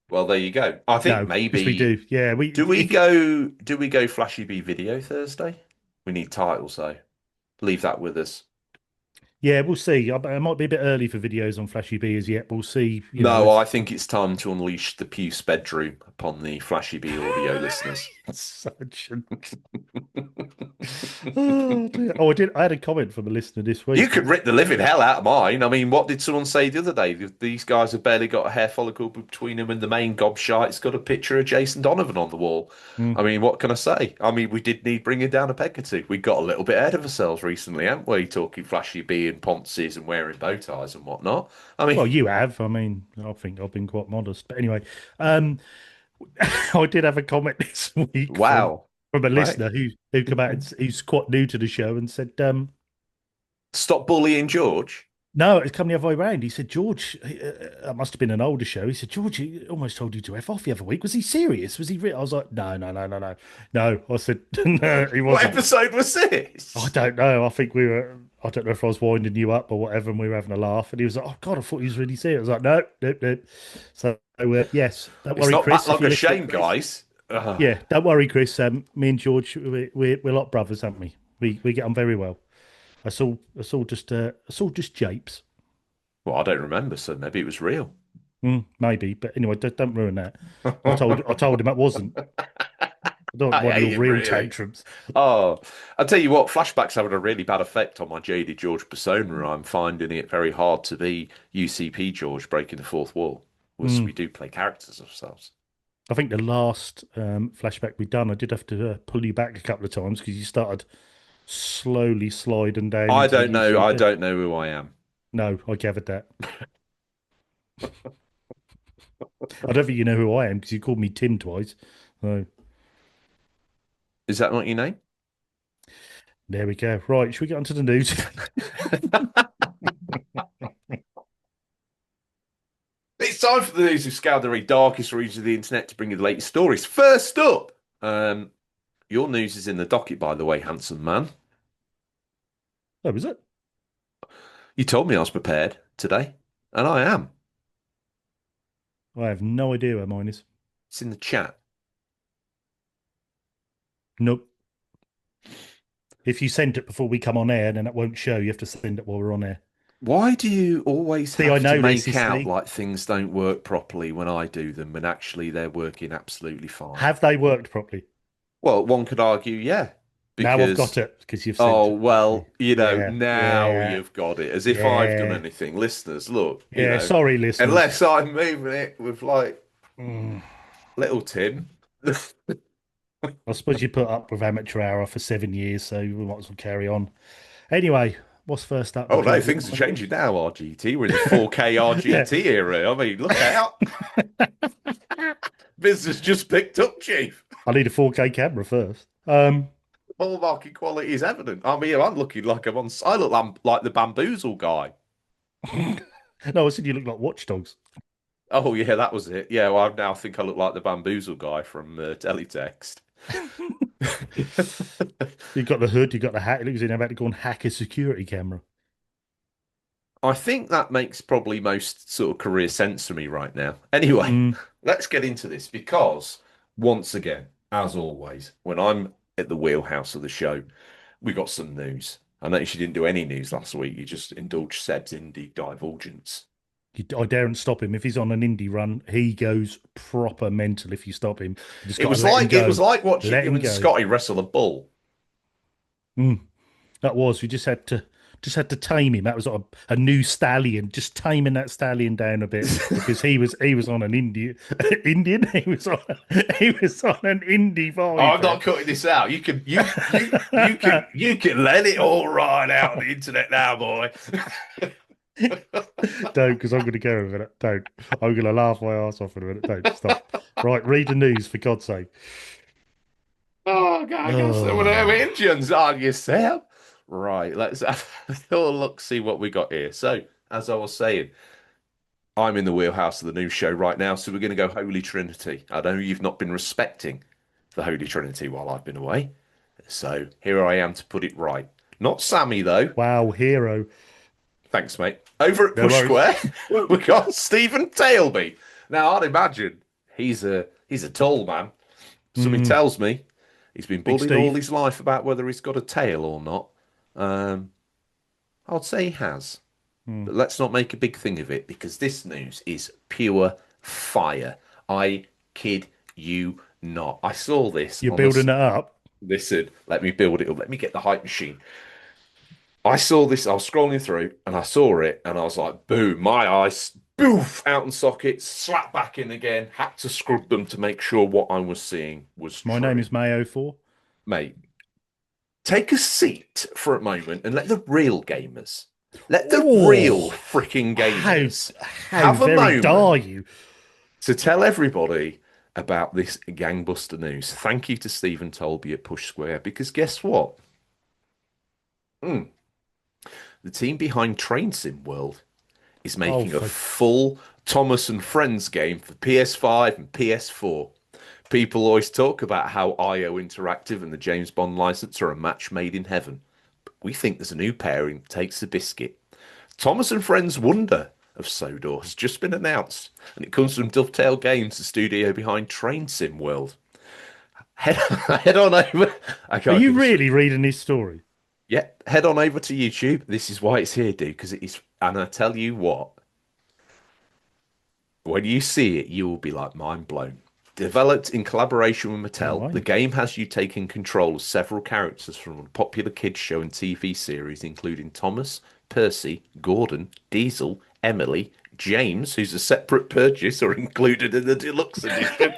Well, there you go. I think No, yes, we maybe do. Yeah, we do we go Flashy B video Thursday? We need titles though. Leave that with us. yeah, we'll see. It might be a bit early for videos on Flashy B as yet. We'll see. No, I think it's time to unleash the Puce bedroom upon the Flashy B audio listeners. such an... Oh, dear. Oh, I did. I had a comment from a listener this You week. could rip the living hell out of mine. I mean, what did someone say the other day? These guys have barely got a hair follicle between them, and the main gobshite's got a picture of Jason Donovan on the wall. Mm. I mean, what can I say? I mean, we did need bringing down a peg or two. We got a little bit ahead of ourselves recently, haven't we? Talking Flashy B and Ponces and wearing bow ties and whatnot. I mean, Well, you have. I mean, I think I've been quite modest. But anyway, um, I did have a comment this week wow. from a Right. listener who came out and who's quite new to the show and said, Stop bullying George. no, it's come the other way around. He said, George, that must have been an older show. He said, George, he almost told you to F off the other week. Was he serious? Was he real? I was like, no, no, no, no, no. No, I said, no, he What wasn't. episode was I this? don't know. I think I don't know if I was winding you up or whatever, and we were having a laugh. And he was like, oh, God, I thought he was really serious. I was like, no, no, no. So, yes, don't It's worry, not that Chris, if long you're a listening. shame, guys. Ugh. Yeah, don't worry, Chris. Me and George, we're like brothers, aren't we? We get on very well. It's all just japes. Well, I don't remember, so maybe it was real. Maybe, but anyway, don't ruin that. I told him it wasn't. I don't I want hate your him, real really. tantrums. Oh, I'll tell you what, flashbacks having a really bad effect on my jaded George persona. I'm finding it very hard to be UCP George breaking the fourth wall. We Mm. do play characters ourselves. I think the last flashback we done, I did have to pull you back a couple of times because you started slowly sliding down I into the don't know. I UCP. don't know who I am. No, I gathered that. I don't think you know who I am because you called me Tim twice. So Is that not your name? there we go. Right, should we get onto the news? It's It's time for the news who scour the very darkest regions of the internet to bring you the latest stories. First up, your news is in the docket, by the way, handsome man. Oh, was it? You told me I was prepared today, and I am. I have no idea where mine is. It's in the chat. Nope. If you send it before we come on air, then it won't show. You have to send it while we're on air. Why do you always See, I have to know this, make you out see. like things don't work properly when I do them, when actually they're working absolutely fine? Have they worked properly? Well, one could argue, yeah, Now I've because got it because you've sent oh, it properly. well, you know, Yeah, now yeah, you've got it. As if I've done yeah, anything. Listeners, look, yeah. Sorry, listeners. unless I'm moving it with like Mm. little Tim. I suppose you put up with amateur hour for 7 years, so we might as well carry on. Anyway, what's first up? Oh, no, Because things are changing now, RGT. We're in the 4K yeah, RGT era. I mean, look out. Business just picked up, Chief. I need a 4K camera first. Hallmarking quality is evident. I mean, I'm looking like I look like the bamboozle guy. No, I said you look like watchdogs. Oh, yeah, that was it. Yeah, well, I now think I look like the bamboozle guy from Teletext. You've got the hood, you've got the hat. It looks like you're about to go and hack a security camera. I think that makes probably most sort of career sense for me right now. Anyway, Mm. let's get into this because once again, as always, when I'm at the wheelhouse of the show, we got some news. I noticed you didn't do any news last week. You just indulged Seb's indie divulgence. I daren't stop him. If he's on an indie run, he goes proper mental if you stop him. You just It got to was let him like it go. was like watching Let you him and go. Scotty wrestle a bull. Mm. That was. We just had to tame him. That was sort of a new stallion. Just taming that stallion down a bit because he was on an Indian. He was on an indie I'm vibe. not cutting this out. You can let it all ride out on the internet now, boy. Don't, because I'm going to go in a minute. Don't. I'm going to laugh my ass off in a minute. Don't stop. Right, read the news for God's sake. Oh God, I guess there were no Oh, Indians on you, Sam. Right, let's have a little look, see what we got here. So, as I was saying, I'm in the wheelhouse of the news show right now, so we're going to go Holy Trinity. I know you've not been respecting the Holy Trinity while I've been away, so here I am to put it right. Not Sammy though. wow, hero. Thanks, mate. Over at No Push worries. Square, we got Stephen Tailby. Now, I'd imagine he's a tall man. Something Mm, tells me he's been Big bullied all Steve. his life about whether he's got a tail or not. Um, I'd say he has. Mm. But let's not make a big thing of it because this news is pure fire. I kid you not. I saw this You're on the. building it up. Listen, let me build it up. Let me get the hype machine. I saw this. I was scrolling through and I saw it and I was like, boom, my eyes, boof, out in sockets, slap back in again. Had to scrub them to make sure what I was seeing was My name true. is Mayo 4. Mate, take a seat for a moment and let the real gamers, let the real Oh, freaking how gamers how have a very dare moment you? to tell everybody about this gangbuster news. Thank you to Stephen Tolby at Push Square because guess what? Mm, the team behind Train Sim World is Oh, making a for full Thomas and Friends game for PS5 and PS4. People always talk about how IO Interactive and the James Bond license are a match made in heaven. We think there's a new pairing that takes the biscuit. Thomas and Friends Wonder of Sodor has just been announced, and it comes from Dovetail Games, the studio behind Train Sim World. Head, head on over. I Are can't you give a really reading this story? Yeah, head on over to YouTube. This is why it's here, dude, because it is. And I tell you what, when you see it, you will be like mind blown. Developed in collaboration with Never Mattel, the mind. game has you taking control of several characters from a popular kids show and TV series, including Thomas, Percy, Gordon, Diesel, Emily, James, who's a separate purchase or included in the deluxe edition.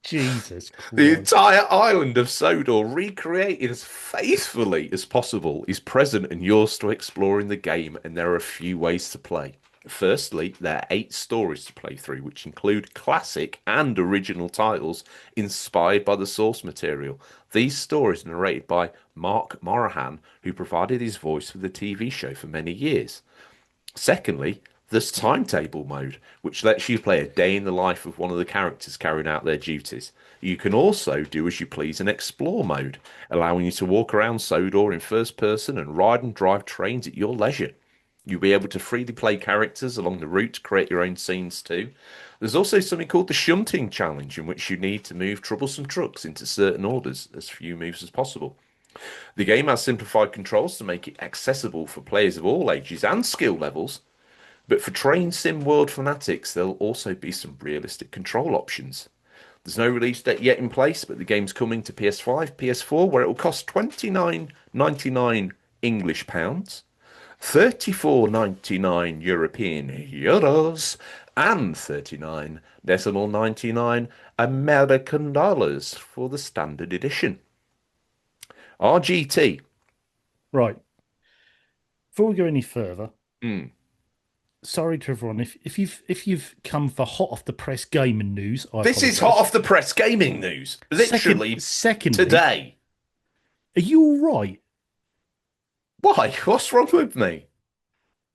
Jesus The Christ. entire island of Sodor, recreated as faithfully as possible, is present and yours to explore in the game, and there are a few ways to play. Firstly, there are 8 stories to play through, which include classic and original titles inspired by the source material. These stories are narrated by Mark Morahan, who provided his voice for the TV show for many years. Secondly, There's timetable mode, which lets you play a day in the life of one of the characters carrying out their duties. You can also do as you please in explore mode, allowing you to walk around Sodor in first person and ride and drive trains at your leisure. You'll be able to freely play characters along the route to create your own scenes too. There's also something called the shunting challenge, in which you need to move troublesome trucks into certain orders, as few moves as possible. The game has simplified controls to make it accessible for players of all ages and skill levels, but for train sim world fanatics, there'll also be some realistic control options. There's no release date yet in place, but the game's coming to PS5, PS4, where it will cost 29.99 English pounds, 34.99 European euros, and 39.99 American dollars for the standard edition. RGT. Right. Before we go any further, Mm. sorry to everyone. If you've come for hot off the press gaming news, I This is apologise. hot off the press gaming news. Literally Secondly, today. are you all right? Why? What's wrong with me?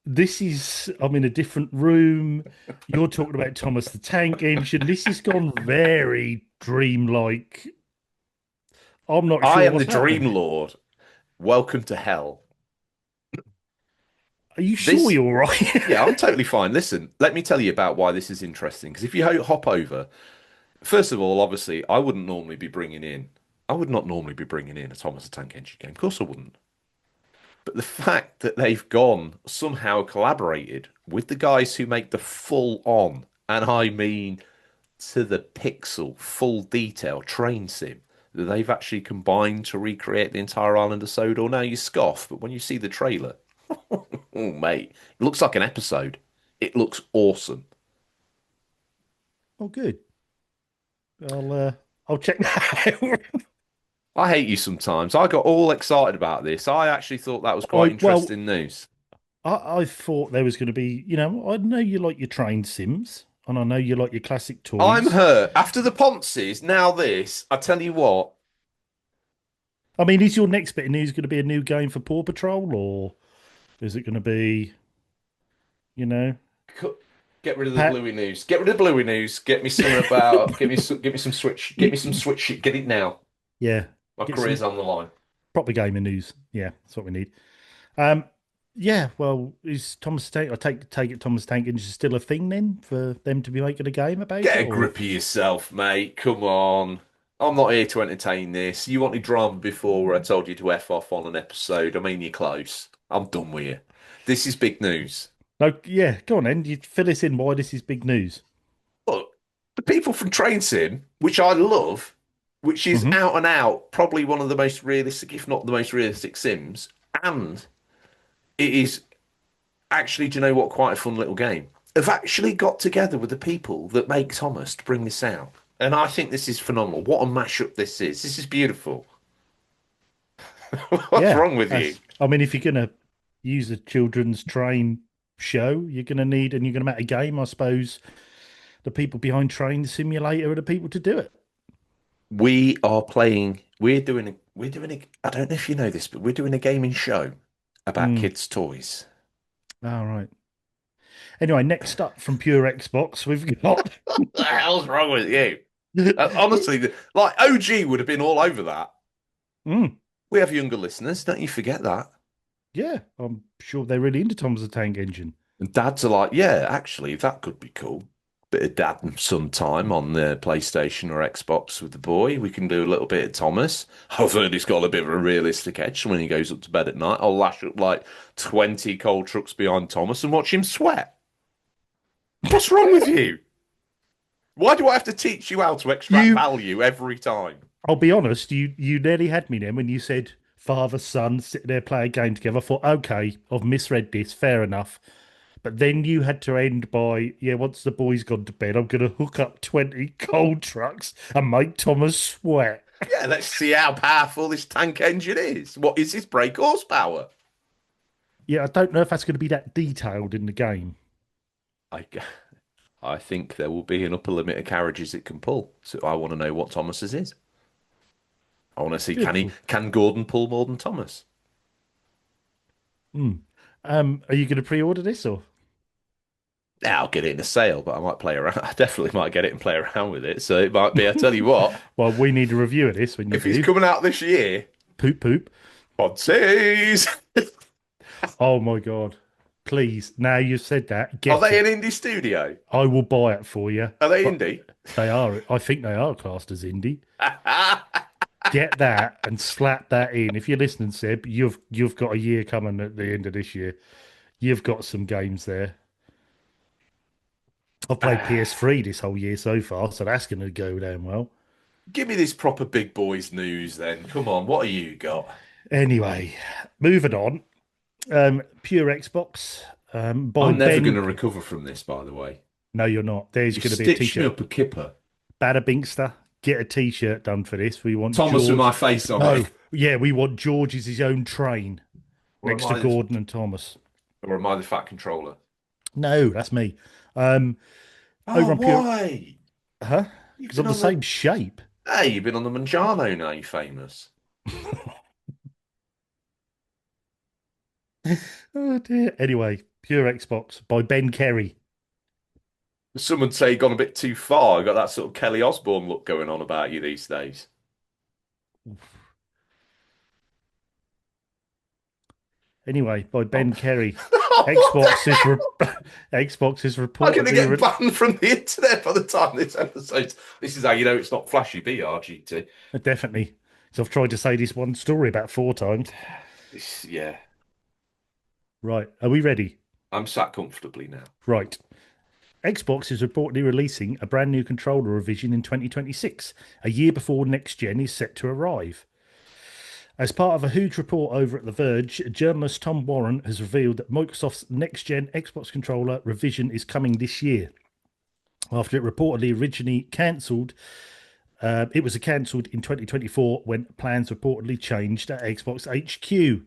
I'm in a different room. You're talking about Thomas the Tank Engine. This has gone very dreamlike. I'm not I sure am the what's Dream happening. Lord. Welcome to hell. Are you sure This, you're all right? yeah, I'm totally fine. Listen, let me tell you about why this is interesting. Because if you hop over, first of all, obviously, I would not normally be bringing in a Thomas the Tank Engine game. Of course I wouldn't. But the fact that they've gone somehow collaborated with the guys who make the full on, and I mean to the pixel, full detail train sim, that they've actually combined to recreate the entire island of Sodor. Now you scoff, but when you see the trailer, oh mate, it looks like an episode. It looks awesome. Oh, good. I'll check that out. I hate you sometimes. I got all excited about this. I actually thought that was quite Well, interesting news. I thought there was going to be, I know you like your train sims, and I know you like your classic I'm toys. hurt. After the Ponces, now this, I tell you what, I mean, is your next bit of news going to be a new game for Paw Patrol, or is it going to be, you know, get rid of the Pat? bluey news. Get rid of the bluey news. Get me some about, give me some switch, get me some switch shit. Get it now. Yeah, My get career's some on the line. proper gaming news. Yeah, that's what we need. Um, yeah, well, is Thomas Tank? I take it Thomas Tank is still a thing then for them to be making a game about Get it, a or grip of yourself, mate. Come on. I'm not here to entertain this. You wanted drama before where I told you to F off on an episode. I mean, you're close. I'm done with you. This is big news. no? Yeah, go on then. You fill us in why this is big news. Look, the people from Train Sim, which I love, which is Hmm. out and out, probably one of the most realistic, if not the most realistic Sims, and it is actually, do you know what, quite a fun little game. Have actually got together with the people that make Thomas to bring this out. And I think this is phenomenal. What a mashup this is. This is beautiful. What's Yeah, wrong with you? I mean, if you're gonna use a children's train show, you're gonna need, and you're gonna make a game, I suppose. The people behind Train Simulator are the people to do it. We are playing, we're doing a, I don't know if you know this, but we're doing a gaming show about Mm. kids' toys. All right. Anyway, next up from Pure Xbox, we've got. What the hell's wrong with you? Honestly, like OG would have been all over that. Mm. We have younger listeners, don't you forget that. Yeah, I'm sure they're really into Tom's the Tank Engine. And dads are like, yeah, actually, that could be cool. Bit of dad and son time on the PlayStation or Xbox with the boy. We can do a little bit of Thomas. I've heard he's got a bit of a realistic edge. So when he goes up to bed at night, I'll lash up like 20 cold trucks behind Thomas and watch him sweat. What's wrong with you? Why do I have to teach you how to extract You, value every time? I'll be honest, you nearly had me then when you said father son sitting there play a game together. I thought, okay, I've misread this, fair enough. But then you had to end by, yeah, once the boys gone to bed, I'm going to hook up 20 cold trucks and make Thomas sweat. Yeah, let's see how powerful this tank engine is. What is his brake horsepower? Yeah, I don't know if that's going to be that detailed in the game. I, I think there will be an upper limit of carriages it can pull. So I want to know what Thomas's is. I want to see Beautiful. can Gordon pull more than Thomas? Mm. Are you going to pre-order this or? Yeah, I'll get it in a sale, but I might play around. I definitely might get it and play around with it. So it might be. I tell you what, Well, we need a review of this when you if it's do. coming out this year, Poop poop. Odsies. Oh my god. Please, now you've said that, Are get they an it. indie studio? I will buy it for you. Are they But indie? they are, I think they are classed as indie. Get that and slap that in. If you're listening, Seb, you've got a year coming at the end of this year. You've got some games there. I've played PS3 this whole year so far, so that's going to go down well. Give me this proper big boys news then. Come on, what have you got? Anyway, moving on. Pure Xbox by I'm never going Ben. to recover from this, by the way. No, you're not. There's You going to be a stitched me t-shirt. up a kipper. Bada Binkster, get a t-shirt done for this. We want Thomas with George. my face on No, it. yeah, we want George as his own train Or am next to I the, Gordon and Thomas. or am I the fat controller? No, that's me. Um, Oh, over on Pure, why? huh? You've Because I'm been the on the same shape. Hey, you've been on the Mangiano now, you famous. Oh dear. Anyway, Pure Xbox by Ben Kerry. Some would say you've gone a bit too far. Got that sort of Kelly Osbourne look going on about you these days. Anyway, by Oh. Ben Kerry. What the Xbox is hell? Xbox is I'm going to reportedly get banned from the internet by the time this episode. This is how you know it's not flashy BRGT. definitely. So I've tried to say this one story about 4 times. Yeah, Right, are we ready? I'm sat comfortably now. Right. Xbox is reportedly releasing a brand new controller revision in 2026, a year before next gen is set to arrive. As part of a huge report over at The Verge, journalist Tom Warren has revealed that Microsoft's next gen Xbox controller revision is coming this year. After it reportedly originally cancelled, it was cancelled in 2024 when plans reportedly changed at Xbox HQ.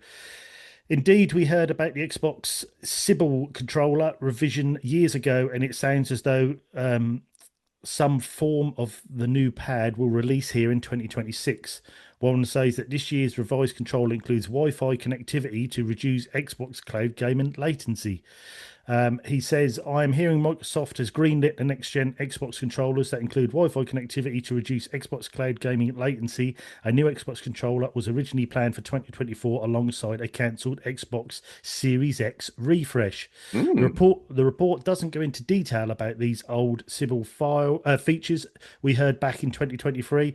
Indeed, we heard about the Xbox Sybil controller revision years ago, and it sounds as though some form of the new pad will release here in 2026. Warren says that this year's revised controller includes Wi-Fi connectivity to reduce Xbox cloud gaming latency. He says, I am hearing Microsoft has greenlit the next gen Xbox controllers that include Wi Fi connectivity to reduce Xbox cloud gaming latency. A new Xbox controller was originally planned for 2024 alongside a cancelled Xbox Series X refresh. Mm. The report doesn't go into detail about these old Sybil file features we heard back in 2023,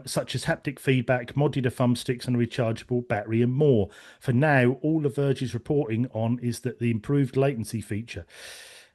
such as haptic feedback, modular thumbsticks, and a rechargeable battery, and more. For now, all The Verge is reporting on is that the improved latency feature.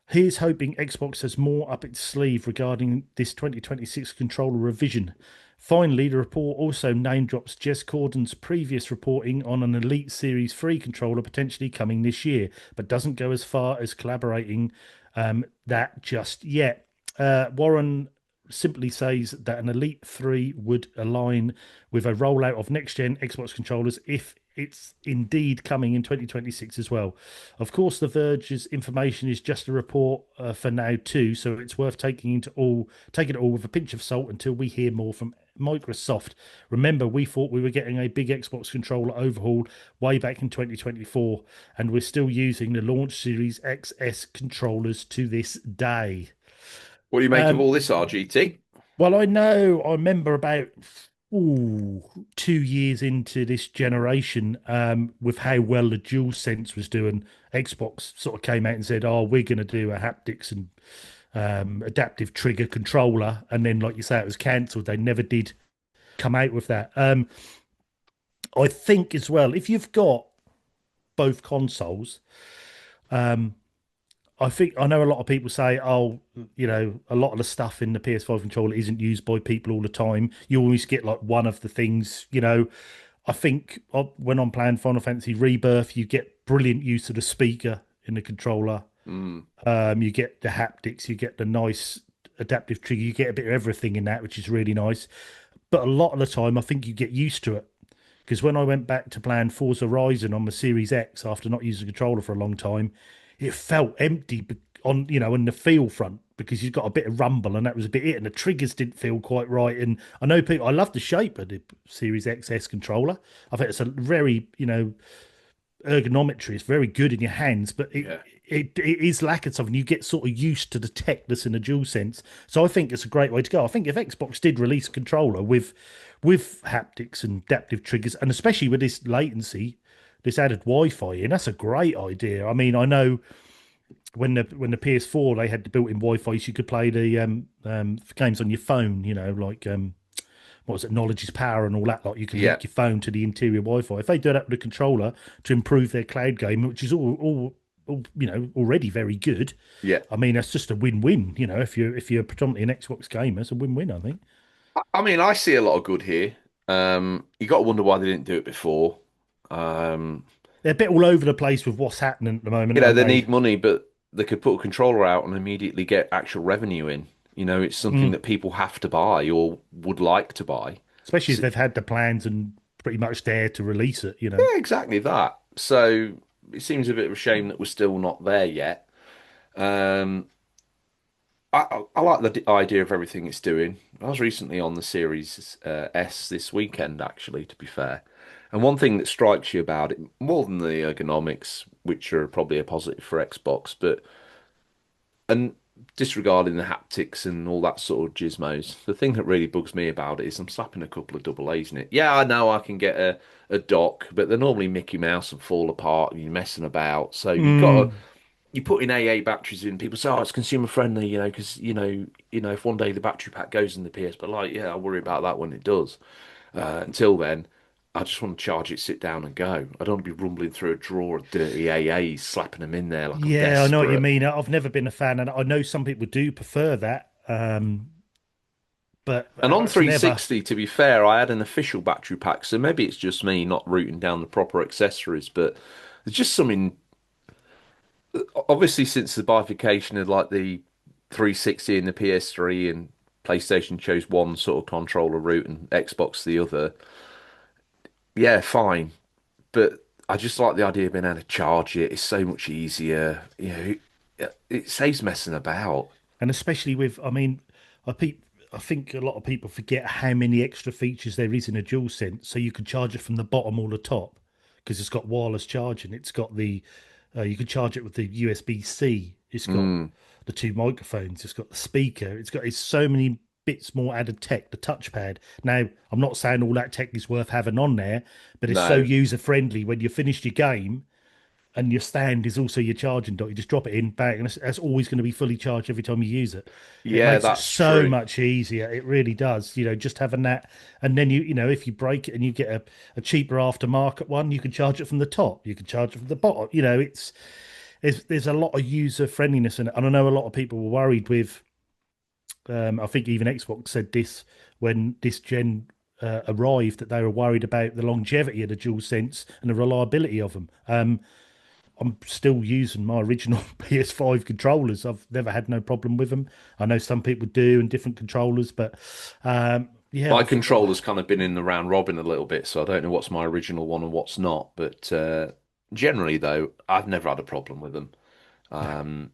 Here's hoping Xbox has more up its sleeve regarding this 2026 controller revision. Finally, the report also name drops Jez Corden's previous reporting on an Elite Series 3 controller potentially coming this year, but doesn't go as far as collaborating that just yet. Warren simply says that an Elite 3 would align with a rollout of next gen Xbox controllers if it's indeed coming in 2026 as well. Of course, The Verge's information is just a report for now too, so it's worth taking it all with a pinch of salt until we hear more from Microsoft. Remember, we thought we were getting a big Xbox controller overhaul way back in 2024, and we're still using the launch Series XS controllers to this day. What do you make of Um, all this, RGT? well, I remember about 2 years into this generation, with how well the DualSense was doing. Xbox sort of came out and said, "Oh, we're going to do a haptics and adaptive trigger controller," and then, like you say, it was cancelled. They never did come out with that. I think as well, if you've got both consoles, um, I think I know a lot of people say, "Oh, a lot of the stuff in the PS5 controller isn't used by people all the time. You always get like one of the things." I think when I'm playing Final Fantasy Rebirth, you get brilliant use of the speaker in the controller. Mm. You get the haptics, you get the nice adaptive trigger, you get a bit of everything in that, which is really nice. But a lot of the time, I think you get used to it. Because when I went back to playing Forza Horizon on the Series X after not using a controller for a long time, it felt empty on the feel front because you've got a bit of rumble and that was a bit it, and the triggers didn't feel quite right. And I know people, I love the shape of the Series XS controller. I think it's a very, ergonometry is very good in your hands, but Yeah. it is lacking something. You get sort of used to the tech that's in a dual sense. So I think it's a great way to go. I think if Xbox did release a controller with haptics and adaptive triggers, and especially with this latency, this added Wi-Fi in, that's a great idea. I mean, I know when the PS4 they had the built-in Wi-Fi, so you could play the games on your phone. You know, like what was it, Knowledge is Power and all that. Like you can Yeah, link your phone to the interior Wi-Fi. If they do that with a controller to improve their cloud game, which is all already very good. yeah. I mean, that's just a win-win. You know, if you're predominantly an Xbox gamer, it's a win-win. I think I mean, I see a lot of good here. You got to wonder why they didn't do it before. Um, they're a bit all over the place with what's happening at the moment, aren't they they? need money, but they could put a controller out and immediately get actual revenue in. It's something Mm. that people have to buy or would like to buy. Especially if So, they've had the plans and pretty much there to release it. You know. yeah, exactly that. So it seems a bit of a shame that we're still not there yet. Um, I like the idea of everything it's doing. I was recently on the Series S this weekend, actually, to be fair. And one thing that strikes you about it, more than the ergonomics, which are probably a positive for Xbox, and disregarding the haptics and all that sort of gizmos, the thing that really bugs me about it is I'm slapping a couple of double A's in it. Yeah, I know I can get a dock, but they're normally Mickey Mouse and fall apart and you're messing about. So you've got to Mm. you put in AA batteries in, people say, "Oh, it's consumer friendly," because if one day the battery pack goes in the PS, but like, yeah, I'll worry about that when it does. Until then, I just want to charge it, sit down, and go. I don't want to be rumbling through a drawer of dirty AAs, slapping them in there like I'm Yeah, I know what you desperate. mean. I've never been a fan, and I know some people do prefer that. But And on it's never. 360, to be fair, I had an official battery pack, so maybe it's just me not rooting down the proper accessories, but there's just something. Obviously, since the bifurcation of like the 360 and the PS3 and PlayStation chose one sort of controller route and Xbox the other, yeah, fine. But I just like the idea of being able to charge it. It's so much easier. It saves messing about. And especially with, I mean, I think a lot of people forget how many extra features there is in a dual sense. So you can charge it from the bottom or the top because it's got wireless charging. It's got you can charge it with the USB-C. It's got Mm, the two microphones. It's got the speaker. It's so many bits more added tech. The touchpad. Now, I'm not saying all that tech is worth having on there, but it's so no. user friendly. When you finished your game, and your stand is also your charging dock. You just drop it in, bang, and that's always going to be fully charged every time you use it. It Yeah, makes it that's so true. much easier. It really does. Just having that, and then if you break it and you get a cheaper aftermarket one, you can charge it from the top. You can charge it from the bottom. There's a lot of user friendliness in it, and I know a lot of people were worried with. I think even Xbox said this when this gen arrived that they were worried about the longevity of the dual sense and the reliability of them. I'm still using my original PS5 controllers. I've never had no problem with them. I know some people do and different controllers, but yeah, My I've controller's kind of been in the round robin a little bit, so I don't know what's my original one and what's not. But generally, though, I've never had a problem with them. Um,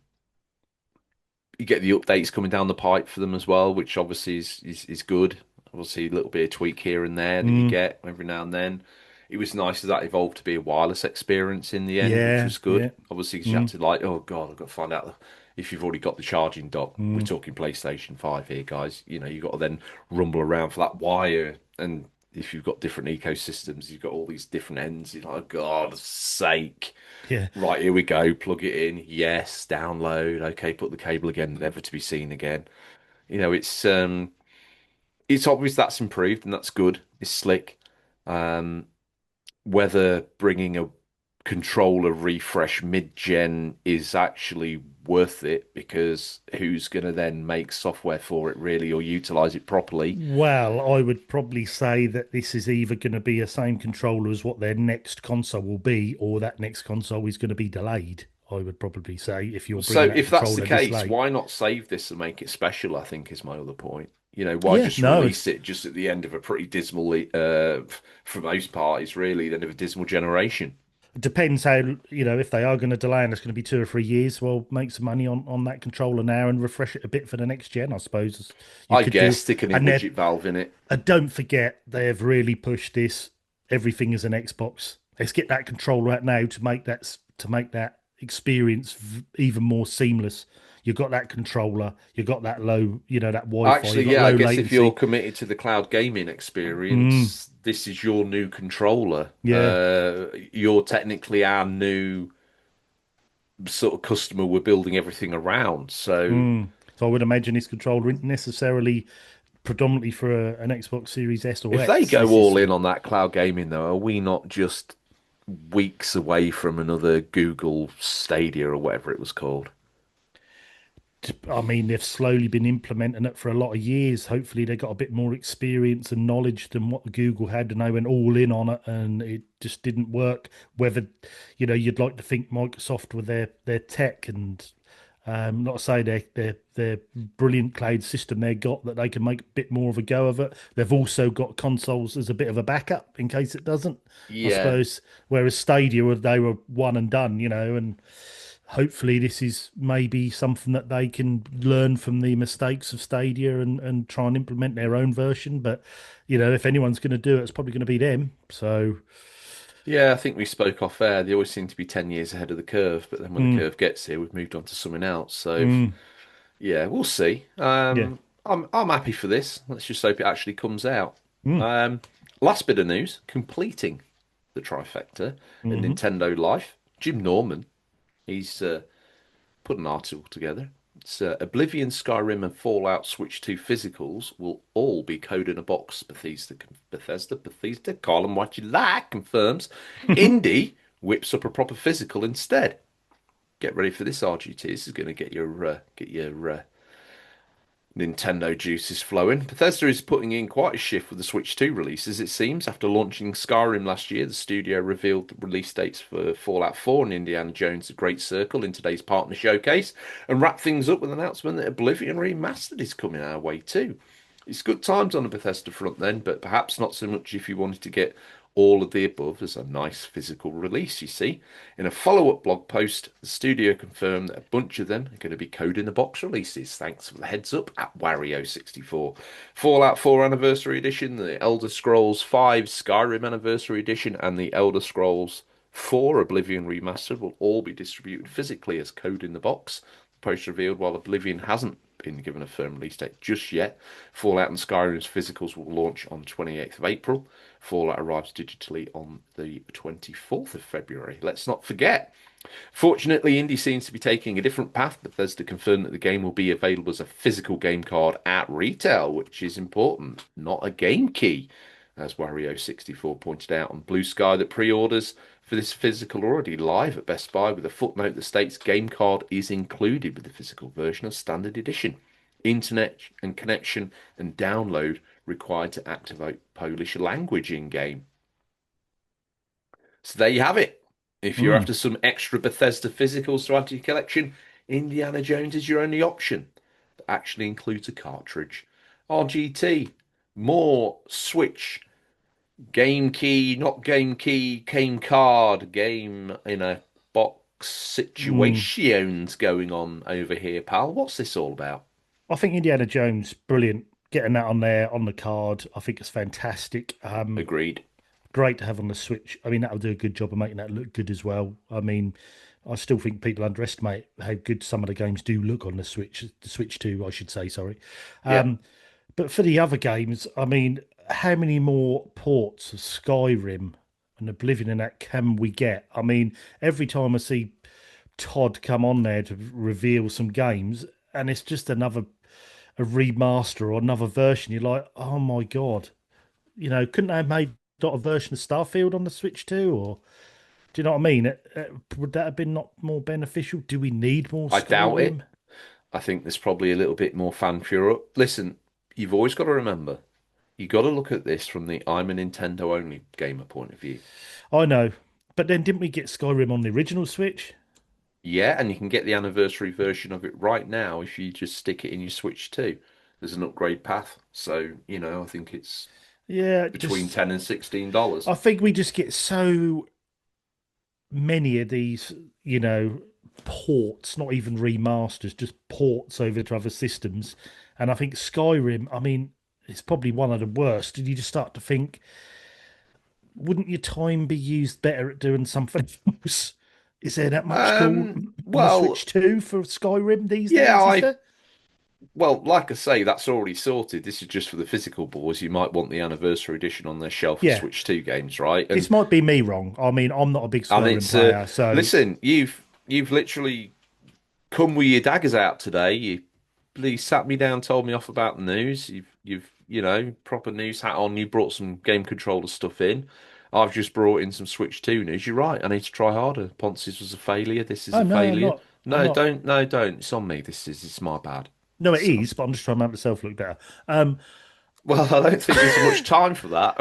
you get the updates coming down the pipe for them as well, which obviously is good. Obviously, a little bit of tweak here and there that you mm, get every now and then. It was nice that evolved to be a wireless experience in the end, which yeah, was good. yeah, Obviously, 'cause you had mm, to like, oh God, I've got to find out if you've already got the charging dock. We're mm, talking PlayStation 5 here, guys. You've got to then rumble around for that wire. And if you've got different ecosystems, you've got all these different ends. You're like, oh God's sake. yeah. Right, here we go. Plug it in. Yes, download. Okay, put the cable again, never to be seen again. It's obvious that's improved and that's good. It's slick. Um, whether bringing a controller refresh mid-gen is actually worth it because who's going to then make software for it really or utilize it properly? Well, I would probably say that this is either going to be the same controller as what their next console will be, or that next console is going to be delayed. I would probably say if you're So bringing that if that's the controller this case, late. why not save this and make it special, I think is my other point. Why Yeah, just no, release it just at the end of a pretty dismal, for most parties, really, the end of a dismal generation? it depends how, if they are going to delay and it's going to be 2 or 3 years, well, make some money on that controller now and refresh it a bit for the next gen, I suppose you I could do. guess stick a new And widget valve in it. don't forget, they have really pushed this. Everything is an Xbox. Let's get that controller out now to make that experience even more seamless. You've got that controller, you've got that low, that Wi-Fi, Actually, you've got yeah, I low guess if you're latency. committed to the cloud gaming Mm, experience, this is your new controller. yeah. You're technically our new sort of customer we're building everything around. So So I would imagine this controller isn't necessarily predominantly for an Xbox Series S or if they X. go This is all in on that cloud gaming, though, are we not just weeks away from another Google Stadia or whatever it was called? I mean, they've slowly been implementing it for a lot of years. Hopefully, they got a bit more experience and knowledge than what Google had, and they went all in on it, and it just didn't work. Whether, you'd like to think Microsoft with their tech and not to say their brilliant cloud system they got that they can make a bit more of a go of it. They've also got consoles as a bit of a backup in case it doesn't. I Yeah, suppose. Whereas Stadia, they were one and done, and hopefully this is maybe something that they can learn from the mistakes of Stadia and try and implement their own version. But if anyone's going to do it, it's probably going to be them. So yeah, I think we spoke off air. They always seem to be 10 years ahead of the curve, but then when the mm, curve gets here, we've moved on to something else. So mm, yeah, we'll see. yeah, I'm happy for this. Let's just hope it actually comes out. mm, Um, Last bit of news, completing the trifecta in hmm Nintendo Life. Jim Norman, he's put an article together. It's Oblivion, Skyrim, and Fallout Switch 2 physicals will all be code in a box. Bethesda, call them what you like, confirms. Indie whips up a proper physical instead. Get ready for this, RGT. This is going to get your Nintendo juice is flowing. Bethesda is putting in quite a shift with the Switch 2 releases, it seems. After launching Skyrim last year, the studio revealed the release dates for Fallout 4 and Indiana Jones: The Great Circle in today's partner showcase, and wrapped things up with an announcement that Oblivion Remastered is coming our way too. It's good times on the Bethesda front then, but perhaps not so much if you wanted to get all of the above as a nice physical release, you see. In a follow-up blog post, the studio confirmed that a bunch of them are going to be code in the box releases. Thanks for the heads up at Wario64. Fallout 4 Anniversary Edition, the Elder Scrolls 5 Skyrim Anniversary Edition, and the Elder Scrolls 4 Oblivion Remastered will all be distributed physically as code in the box. The post revealed while Oblivion hasn't been given a firm release date just yet. Fallout and Skyrim's physicals will launch on 28th of April. Fallout arrives digitally on the 24th of February. Let's not forget. Fortunately, Indie seems to be taking a different path. Bethesda confirmed that the game will be available as a physical game card at retail, which is important, not a game key. As Wario64 pointed out on Blue Sky, that pre-orders for this physical are already live at Best Buy with a footnote that states game card is included with the physical version of Standard Edition. Internet and connection and download required to activate Polish language in game. So there you have it. If you're mm. after some extra Bethesda physicals to add to your collection, Indiana Jones is your only option. That actually includes a cartridge. RGT, more Switch, game key, not game key, game card, game in a box Mm. situations going on over here, pal. What's this all about? I think Indiana Jones, brilliant. Getting that on there on the card, I think it's fantastic. Agreed. Great to have on the Switch. I mean, that'll do a good job of making that look good as well. I mean, I still think people underestimate how good some of the games do look on the Switch 2, I should say, sorry. Yeah. But for the other games, I mean, how many more ports of Skyrim and Oblivion and that can we get? I mean, every time I see Todd come on there to reveal some games, and it's just another a remaster or another version, you're like, oh my god, couldn't they have made a version of Starfield on the Switch too? Or do you know what I mean? Would that have been not more beneficial? Do we need more I doubt Skyrim? it. I think there's probably a little bit more fan furor. Listen, you've always got to remember, you got to look at this from the I'm a Nintendo only gamer point of view. I know, but then didn't we get Skyrim on the original Switch? Yeah, and you can get the anniversary version of it right now if you just stick it in your Switch too. There's an upgrade path. So, I think it's Yeah, between just 10 and $16. I think we just get so many of these, ports, not even remasters, just ports over to other systems. And I think Skyrim, I mean, it's probably one of the worst. And you just start to think, wouldn't your time be used better at doing something else? Is there that much cool on the Well, Switch 2 for Skyrim these yeah, days? Is I there? well, like I say, that's already sorted. This is just for the physical boys. You might want the anniversary edition on their shelf of Yeah, Switch 2 games, right? this might be me wrong. I mean, I'm not a big And Skyrim it's player, so listen, you've literally come with your daggers out today. You sat me down, told me off about the news. You've proper news hat on. You brought some game controller stuff in. I've just brought in some Switch 2 news. You're right. I need to try harder. Ponce's was a failure. This is oh a no, failure. I'm No, not. don't. No, don't. It's on me. It's my bad. No, it So, is, but I'm just trying to make myself look better. Um, well, I don't think there's much time for that.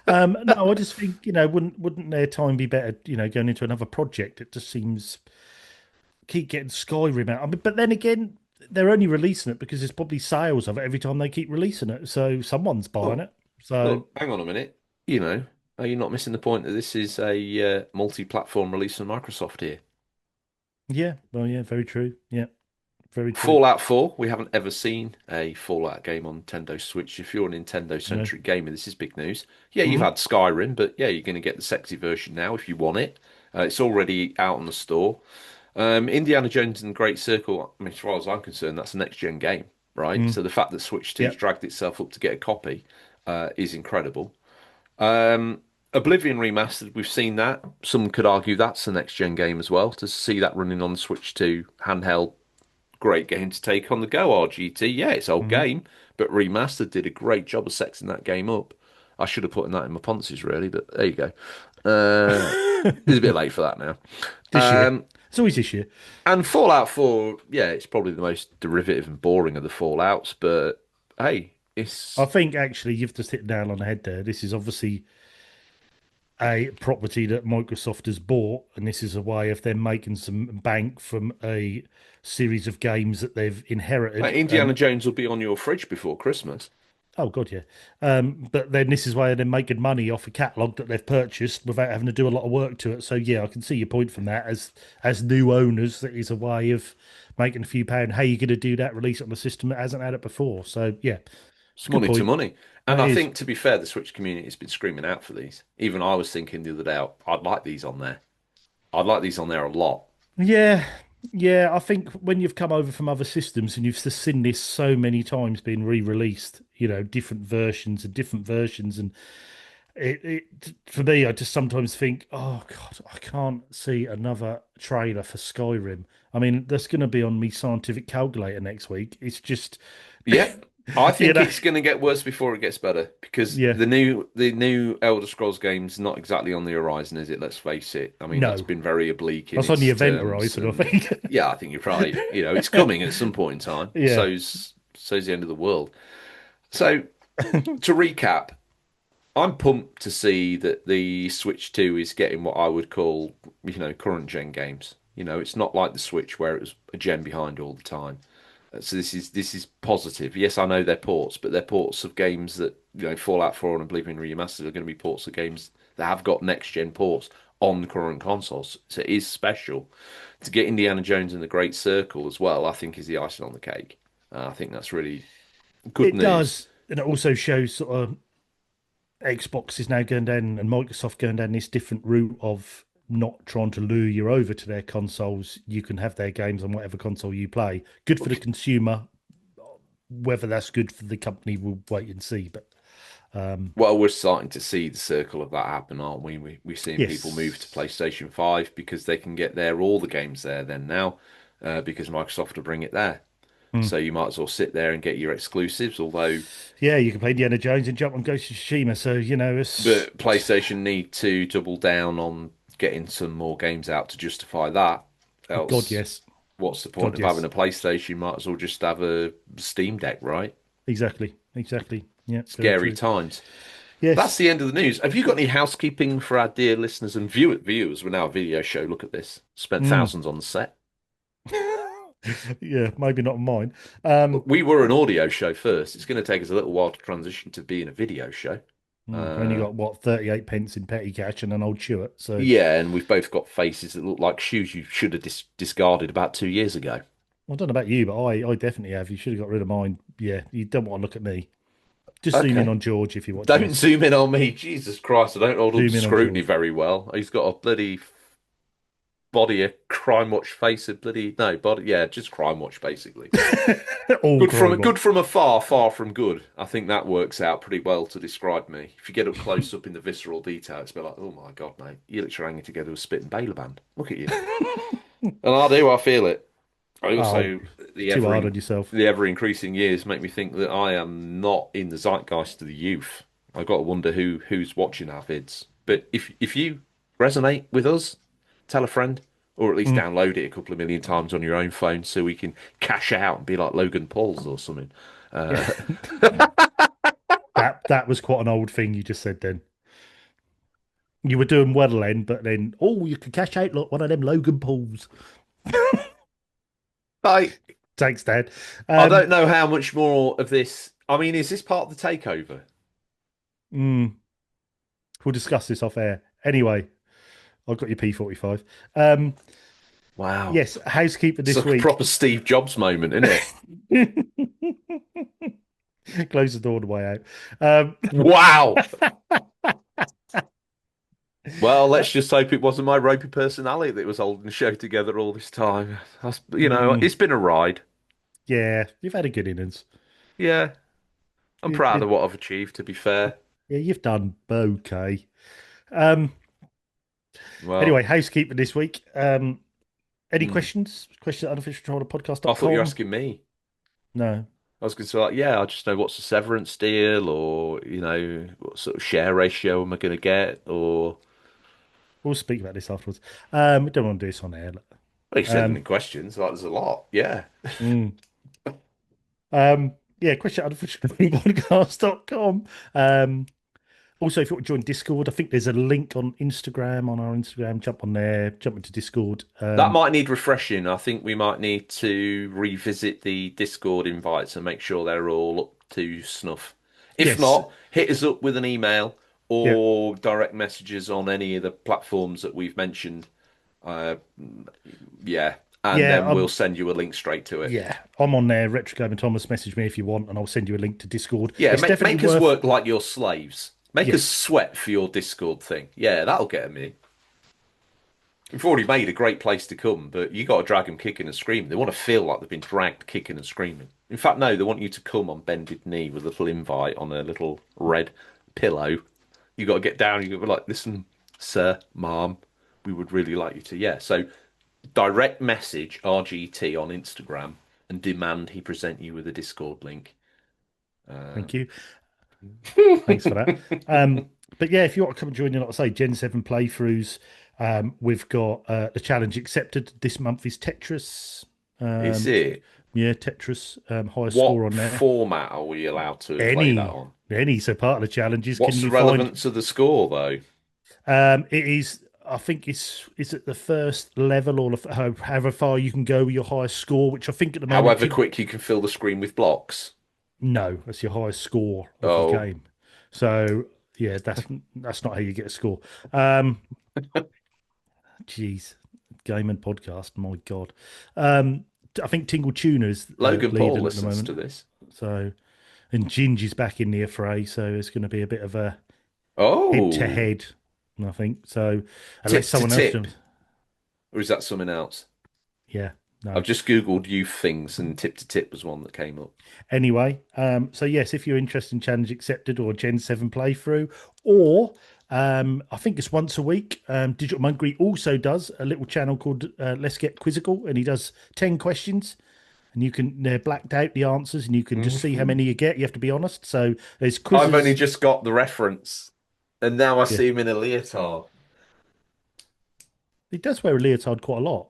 no, I just think wouldn't their time be better? Going into another project. It just seems keep getting Skyrim out. I mean, but then again, they're only releasing it because there's probably sales of it every time they keep releasing it, so someone's buying Well, it. So look, hang on a minute. You know, are you not missing the point that this is a multi-platform release from Microsoft here? yeah, well, yeah, very true. Yeah, very true. Fallout 4, we haven't ever seen a Fallout game on Nintendo Switch. If you're a No. Nintendo-centric gamer, this is big news. Yeah, you've Hmm. had Skyrim, but yeah, you're going to get the sexy version now if you want it. It's already out on the store. Indiana Jones and the Great Circle, I mean, as far as I'm concerned, that's a next-gen game, right? Mm. So the fact that Switch 2's Yep. dragged itself up to get a copy is incredible. Um, Oblivion Remastered, we've seen that. Some could argue that's a next-gen game as well. To see that running on the Switch 2 handheld, great game to take on the go, RGT. Yeah, it's old Hmm. game, but Remastered did a great job of sexing that game up. I should have put in that in my Ponces, really, but there you go. It's a bit late for that now. This year, Um, it's always this year. and Fallout 4, yeah, it's probably the most derivative and boring of the Fallouts, but hey, I it's think actually you've just hit the nail on the head there. This is obviously a property that Microsoft has bought, and this is a way of them making some bank from a series of games that they've inherited. Indiana Jones will be on your fridge before Christmas. Oh God, yeah. But then this is why they're making money off a catalog that they've purchased without having to do a lot of work to it. So yeah, I can see your point from that. As new owners, that is a way of making a few pound. Hey, you're going to do that? Release it on the system that hasn't had it before. So yeah, it's It's a good money to point. money. And That I is. think, to be fair, the Switch community has been screaming out for these. Even I was thinking the other day, I'd like these on there. I'd like these on there a lot. Yeah, yeah. I think when you've come over from other systems and you've just seen this so many times being re-released, different versions and different versions, and it for me, I just sometimes think, oh God, I can't see another trailer for Skyrim. I mean, that's going to be on me scientific calculator next week. It's just, Yep. I you think know, it's going to get worse before it gets better because yeah, the new Elder Scrolls game's not exactly on the horizon, is it? Let's face it. I mean, that's no, been very oblique in that's on the its event terms, horizon, I and think. yeah, I think you're right. It's coming at some point in time. Yeah. So's the end of the world. So to recap, I'm pumped to see that the Switch 2 is getting what I would call, current gen games. It's not like the Switch where it was a gen behind all the time. So this is positive. Yes, I know they're ports, but they're ports of games that, Fallout 4 and Oblivion Remastered are going to be ports of games that have got next gen ports on current consoles. So it is special. To get Indiana Jones and the Great Circle as well, I think is the icing on the cake. I think that's really good It news. does, and it also shows sort of Xbox is now going down and Microsoft going down this different route of not trying to lure you over to their consoles. You can have their games on whatever console you play. Good for the consumer. Whether that's good for the company, we'll wait and see. But Well, we're starting to see the circle of that happen, aren't we? We're seeing people move to yes. PlayStation 5 because they can get all the games there then now, because Microsoft will bring it there. Mm. So you might as well sit there and get your exclusives, although Yeah, you can play Indiana Jones and jump on Ghost of Tsushima. So, it's. but PlayStation need to double down on getting some more games out to justify that. Oh, God, Else, yes. what's the point God, of having yes. a PlayStation? You might as well just have a Steam Deck, right? Exactly. Exactly. Yeah, very Scary true. times. That's Yes. the end of the news. Have you got any housekeeping for our dear listeners and viewers? We're now a video show. Look at this. Spent Mm. thousands on the set. Yeah, maybe not mine. Um, We were an audio show first. It's going to take us a little while to transition to being a video show. only Uh, got what 38 pence in petty cash and an old Chewett. So yeah, and we've both got faces that look like shoes you should have discarded about 2 years ago. I don't know about you, but I definitely have. You should have got rid of mine. Yeah, you don't want to look at me. Just zoom in Okay. on George if you're watching Don't this. zoom in on me. Jesus Christ, I don't hold up Zoom to in on scrutiny George. very well. He's got a bloody body a crime watch face of bloody no body. Yeah, just crime watch basically. All crime Good watch. from afar, far from good. I think that works out pretty well to describe me. If you get up close up in the visceral detail, it's a bit like, oh my God, mate, you literally hanging together with spit and baler band. Look at you. And I do, I feel it. I Oh, also too hard on yourself. the ever increasing years make me think that I am not in the zeitgeist of the youth. I got to wonder who's watching our vids. But if you resonate with us, tell a friend, or at least Mm. download it a couple of million times on your own phone so we can cash out and be like Logan Pauls or something. Yeah. Uh, That was quite an old thing you just said then. You were doing well then, but then, oh, you could cash out like one of them Logan Pauls. I Thanks, Dad. I Um, don't know how much more of this. I mean, is this part of the takeover? mm, we'll discuss this off air. Anyway, I've got your P45. Um, Wow, yes, housekeeper it's this like a week. proper Steve Jobs moment, isn't it? Close the door on the way out. Wow. Well, Uh, let's just hope it wasn't my ropey personality that was holding the show together all this time. mm, It's been a ride. yeah, you've had a good innings. Yeah, I'm You, proud you, of what I've achieved, to be fair. yeah, you've done okay. Um, Well, anyway, housekeeper this week. Any hmm, questions? Questions at I thought you were unofficialcontroller.com? asking me. No. I was going to say, like, yeah, I just know what's the severance deal, or what sort of share ratio am I going to get, or We'll speak about this afterwards. We don't want to do this on air. well, you send Um, any questions? Like, there's a lot. Yeah. mm. Yeah, question at unofficialcontroller.com. Also, if you want to join Discord, I think there's a link on Instagram, on our Instagram. Jump on there, jump into Discord. That might need refreshing. I think we might need to revisit the Discord invites and make sure they're all up to snuff. If Yes. not, hit us up with an email Yeah. or direct messages on any of the platforms that we've mentioned. Uh, yeah, and Yeah. then we'll send you a link straight to it. I'm on there. Retro Game and Thomas, message me if you want, and I'll send you a link to Discord. Yeah, It's definitely make us worth. work like your slaves. Make us Yes. sweat for your Discord thing. Yeah, that'll get them in. We've already made a great place to come, but you got to drag them kicking and screaming. They want to feel like they've been dragged kicking and screaming. In fact, no, they want you to come on bended knee with a little invite on a little red pillow. You got to get down. You got to be like, listen, sir, ma'am, we would really like you to. Yeah. So direct message RGT on Instagram and demand he present you with a Discord link. Thank you. Thanks for that. But yeah, if you want to come and join in, like I say, Gen 7 playthroughs, we've got the challenge accepted this month is Tetris. Is Um, it? yeah, Tetris, highest score What on there. format are we allowed to play that Any, on? any. So part of the challenge is can What's the you find? relevance of the score, though? It is. I think it's at the first level or however far you can go with your highest score, which I think at the moment. However quick you can fill the screen with blocks. No, that's your highest score of the Oh, game. So yeah, that's not how you get a score. Um, Jeez, game and podcast. My God. I think Tingle Tuner's Logan Paul leading at the listens moment. to this. So, and Gingy's back in the fray. So it's going to be a bit of a head to Oh, head, I think. So, unless tip to someone else tip. jumps, Or is that something else? yeah, I've no. just Googled youth things and tip to tip was one that came up. Anyway, so yes, if you're interested in challenge accepted or Gen 7 playthrough, or I think it's once a week. Digital Monkery also does a little channel called Let's Get Quizzical, and he does 10 questions. And you can, they're blacked out the answers, and you can just see how Mhm. many you get. You have to be honest. So there's I've only quizzes. just got the reference, and now I Yeah, see him in a leotard. he does wear a leotard quite a lot.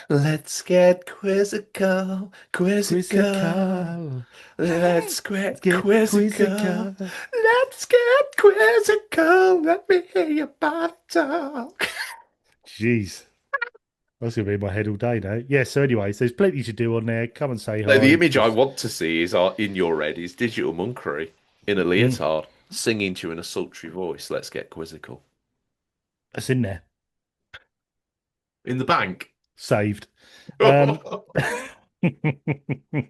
Let's get quizzical, quizzical. Quizzical. Let's Let's get get quizzical. quizzical. Let's get quizzical. Let me hear your body talk. Jeez. That's going to be in my head all day now. Yeah, so anyways, there's plenty to do on there. Come and say No, the hi. image I Just want to see is in your head is digital monkery in a mm, leotard singing to you in a sultry voice. Let's get quizzical. that's in there. In the bank. Saved. Um, I'm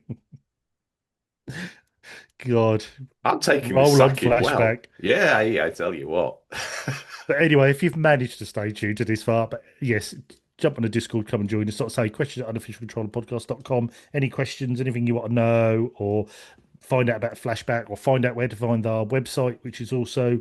God, taking this roll on sacking well. flashback. Yeah, I tell you what. But anyway, if you've managed to stay tuned to this far, but yes, jump on the Discord, come and join us. Like I say, questions at unofficialcontrollerpodcast.com. Any questions, anything you want to know, or find out about Flashback, or find out where to find our website, which is also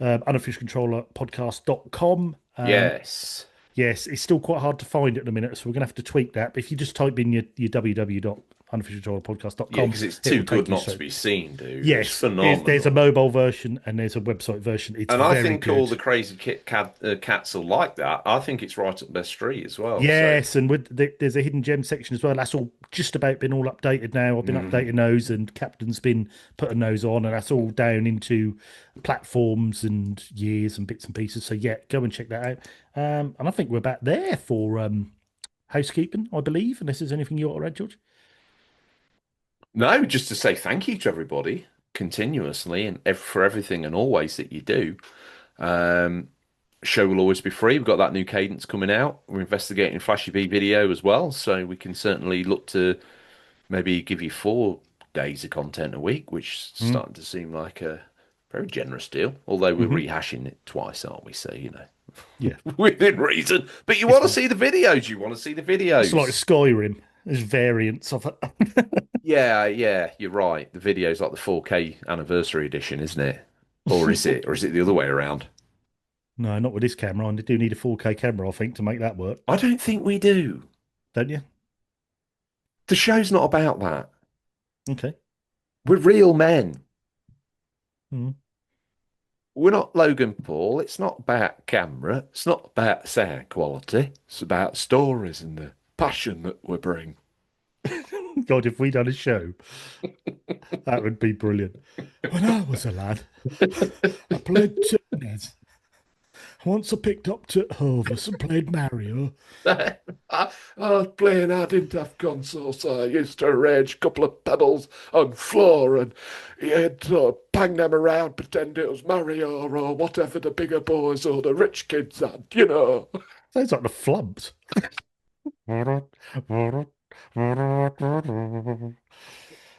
unofficialcontrollerpodcast.com. Yes. Yes, it's still quite hard to find at the minute, so we're going to have to tweak that. But if you just type in your Yeah, www.unofficialcontrollerpodcast.com, because it's it too will good take you not to straight. be seen, dude. It's Yes, there's a phenomenal. mobile version and there's a website version. It's And I very think all good. the crazy cats will like that. I think it's right up their street as well. So, Yes, and there's a hidden gem section as well. That's all just about been all updated now. I've been updating those, and Captain's been putting those on, and that's all down into platforms and years and bits and pieces. So yeah, go and check that out. And I think we're back there for housekeeping, I believe, unless there's anything you want to add, George. no, just to say thank you to everybody continuously and for everything and always that you do. Um, Show will always be free. We've got that new cadence coming out. We're investigating Flashy B video as well, so we can certainly look to maybe give you 4 days of content a week, which is Mm. starting to seem like a very generous deal. Although we're Hmm. rehashing it twice, aren't we? So, Yeah, within reason. But you it's want to fine. see the videos. You want to see the It's like videos. Skyrim. There's variants of it. Yeah, yeah, you're right. The video's like the 4K anniversary edition, isn't it? Or is it? Or is it the other way around? No, not with this camera. And they do need a 4K camera, I think, to make that work, I don't think we do. don't you? The show's not about that. Okay. We're real men. Mm. We're not Logan Paul. It's not about camera. It's not about sound quality. It's about stories and the passion that we bring. God, if we done a show, that would be brilliant. When I was a lad, I played Turnheads. Once I picked up to Hovis and played Mario. I was playing, I didn't have consoles, so I used to arrange a couple of pedals on floor and you'd sort of bang them around, pretend it was Mario or whatever the bigger boys or the rich kids had. Sounds like the Flubs.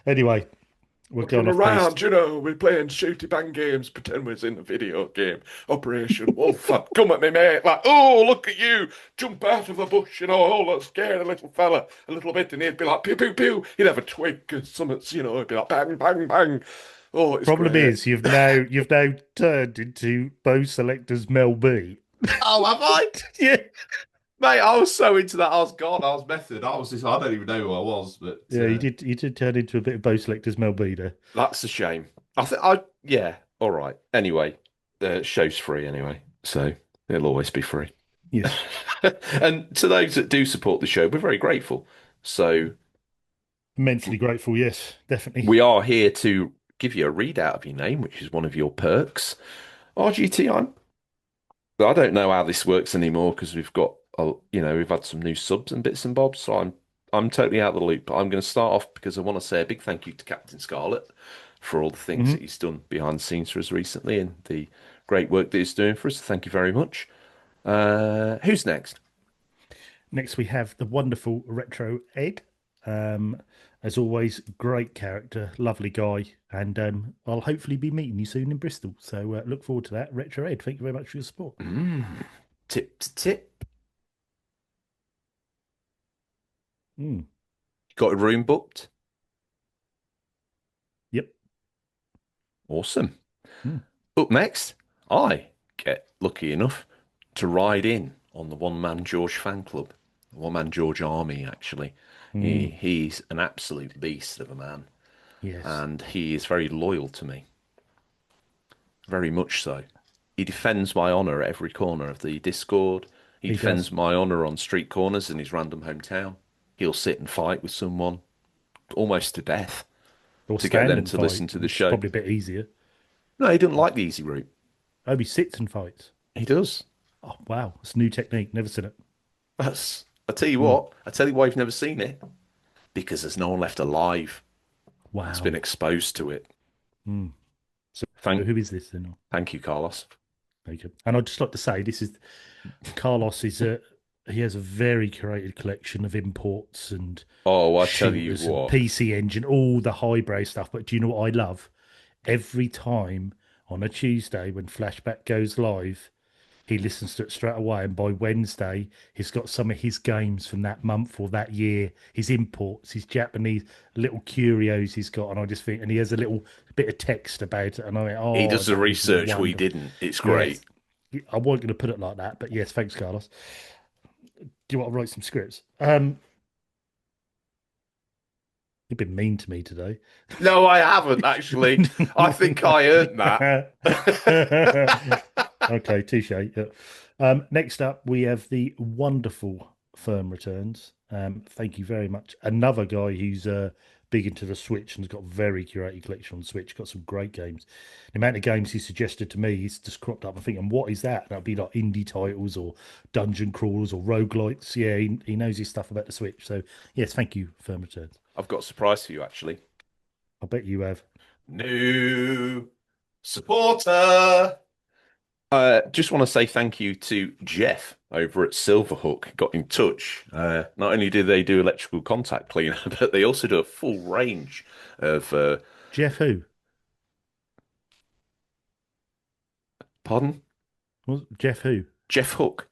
Anyway, we're Looking going off pace. around, we're playing shooty bang games, pretend we're in a video game. Operation Wolf. Come at me, mate. Like, oh, look at you. Jump out of a bush, oh, let's scare the little fella a little bit. And he'd be like, pew, pew, pew. He'd have a twig or something, he'd be like, bang, bang, bang. Oh, it's Problem great. is, you've now turned into Bo Selector's Mel B. Oh, have I? Yeah, Mate, I was so into that. I was gone. I was method. I don't even know who I was, but yeah, you did turn into a bit of Bo Selector's Mel B there. that's a shame. Yeah, all right. Anyway, the show's free anyway, so it'll always be free. Yes, And to those that do support the show, we're very grateful. So immensely grateful. Yes, definitely. we are here to give you a readout of your name, which is one of your perks. RGT, I don't know how this works anymore because we've had some new subs and bits and bobs, so I'm totally out of the loop. But I'm going to start off because I want to say a big thank you to Captain Scarlet for all the things Hmm. that he's done behind the scenes for us recently and the great work that he's doing for us. Thank you very much. Who's next? Next, we have the wonderful Retro Ed. Um, as always, great character, lovely guy, and I'll hopefully be meeting you soon in Bristol. So look forward to that. Retro Ed, thank you very much for your support. Tip to tip. Mm. Got a room booked? Yep. Awesome. Mm. Up next, I get lucky enough to ride in on the One Man George fan club, the One Man George army, actually. Mm. He's an absolute beast of a man, Yes, and he is very loyal to me, very much so. He defends my honour at every corner of the Discord. He he does. defends my honour on street corners in his random hometown. He'll sit and fight with someone almost to death Or to get stand them and to fight, listen to the which is show. probably a bit easier. No, he doesn't like the easy route. Oh, he sits and fights. He does. Oh, wow. That's a new technique. Never seen it. I tell you Mm. what, I tell you why you've never seen it. Because there's no one left alive that's been Wow. exposed to it. Mm. So Thank, who is this then? thank you, Carlos. There you go. And I'd just like to say, this is Carlos is a he has a very curated collection of imports and Oh, I tell you shooters and what. PC Engine, all the highbrow stuff. But do you know what I love? Every time on a Tuesday when Flashback goes live, he listens to it straight away, and by Wednesday, he's got some of his games from that month or that year, his imports, his Japanese little curios he's got, and I just think, and he has a little bit of text about it, and I went, He oh, does the that is research we wonderful. didn't. It's Yes, great. I wasn't going to put it like that, but yes, thanks, Carlos. Do you want to write some scripts? You've been mean to me today. No, I haven't actually. I think I earned that. Okay, touche. Yeah. Next up, we have the wonderful Firm Returns. Thank you very much. Another guy who's big into the Switch and has got a very curated collection on the Switch. Got some great games. The amount of games he suggested to me, he's just cropped up. I'm thinking, what is that? That'd be like indie titles or dungeon crawlers or roguelites. Yeah, he knows his stuff about the Switch. So yes, thank you, Firm Returns. I've got a surprise for you actually. I bet you have. New supporter. Just want to say thank you to Jeff over at Silverhook. Got in touch. Not only do they do electrical contact cleaner, but they also do a full range of. Jeff who? Pardon? Jeff who? Jeff Hook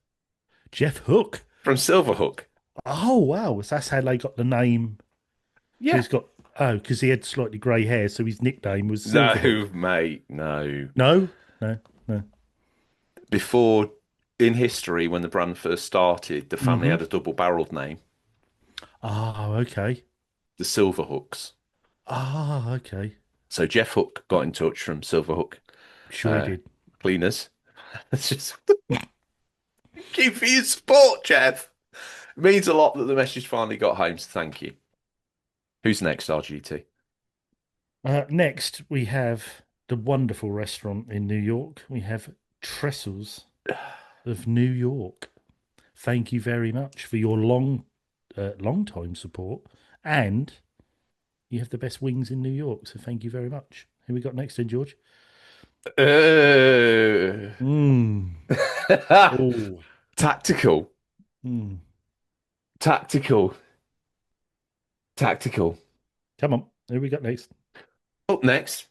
Jeff Hook. from Silverhook. Oh wow, so that's how they got the name. So Yeah. he's got because he had slightly grey hair, so his nickname was No, Silverhook. mate, no. No, no, no. Before in history, when the brand first started, the family Mm-hmm. had a double-barreled name, Oh, okay. the Silverhooks. Ah, okay. So Jeff Hook got in touch from Silverhook Sure he uh, did. cleaners. It's just thank you for your support, Jeff. It means a lot that the message finally got home, so thank you. Who's next, RGT? Next, we have the wonderful restaurant in New York. We have Trestles of New York. Thank you very much for your long time support, and you have the best wings in New York. So thank you very much. Who we got next, then, George? Uh... Mm. Oh. Tactical, Mm. tactical, tactical. Come on. Who we got next? Up next.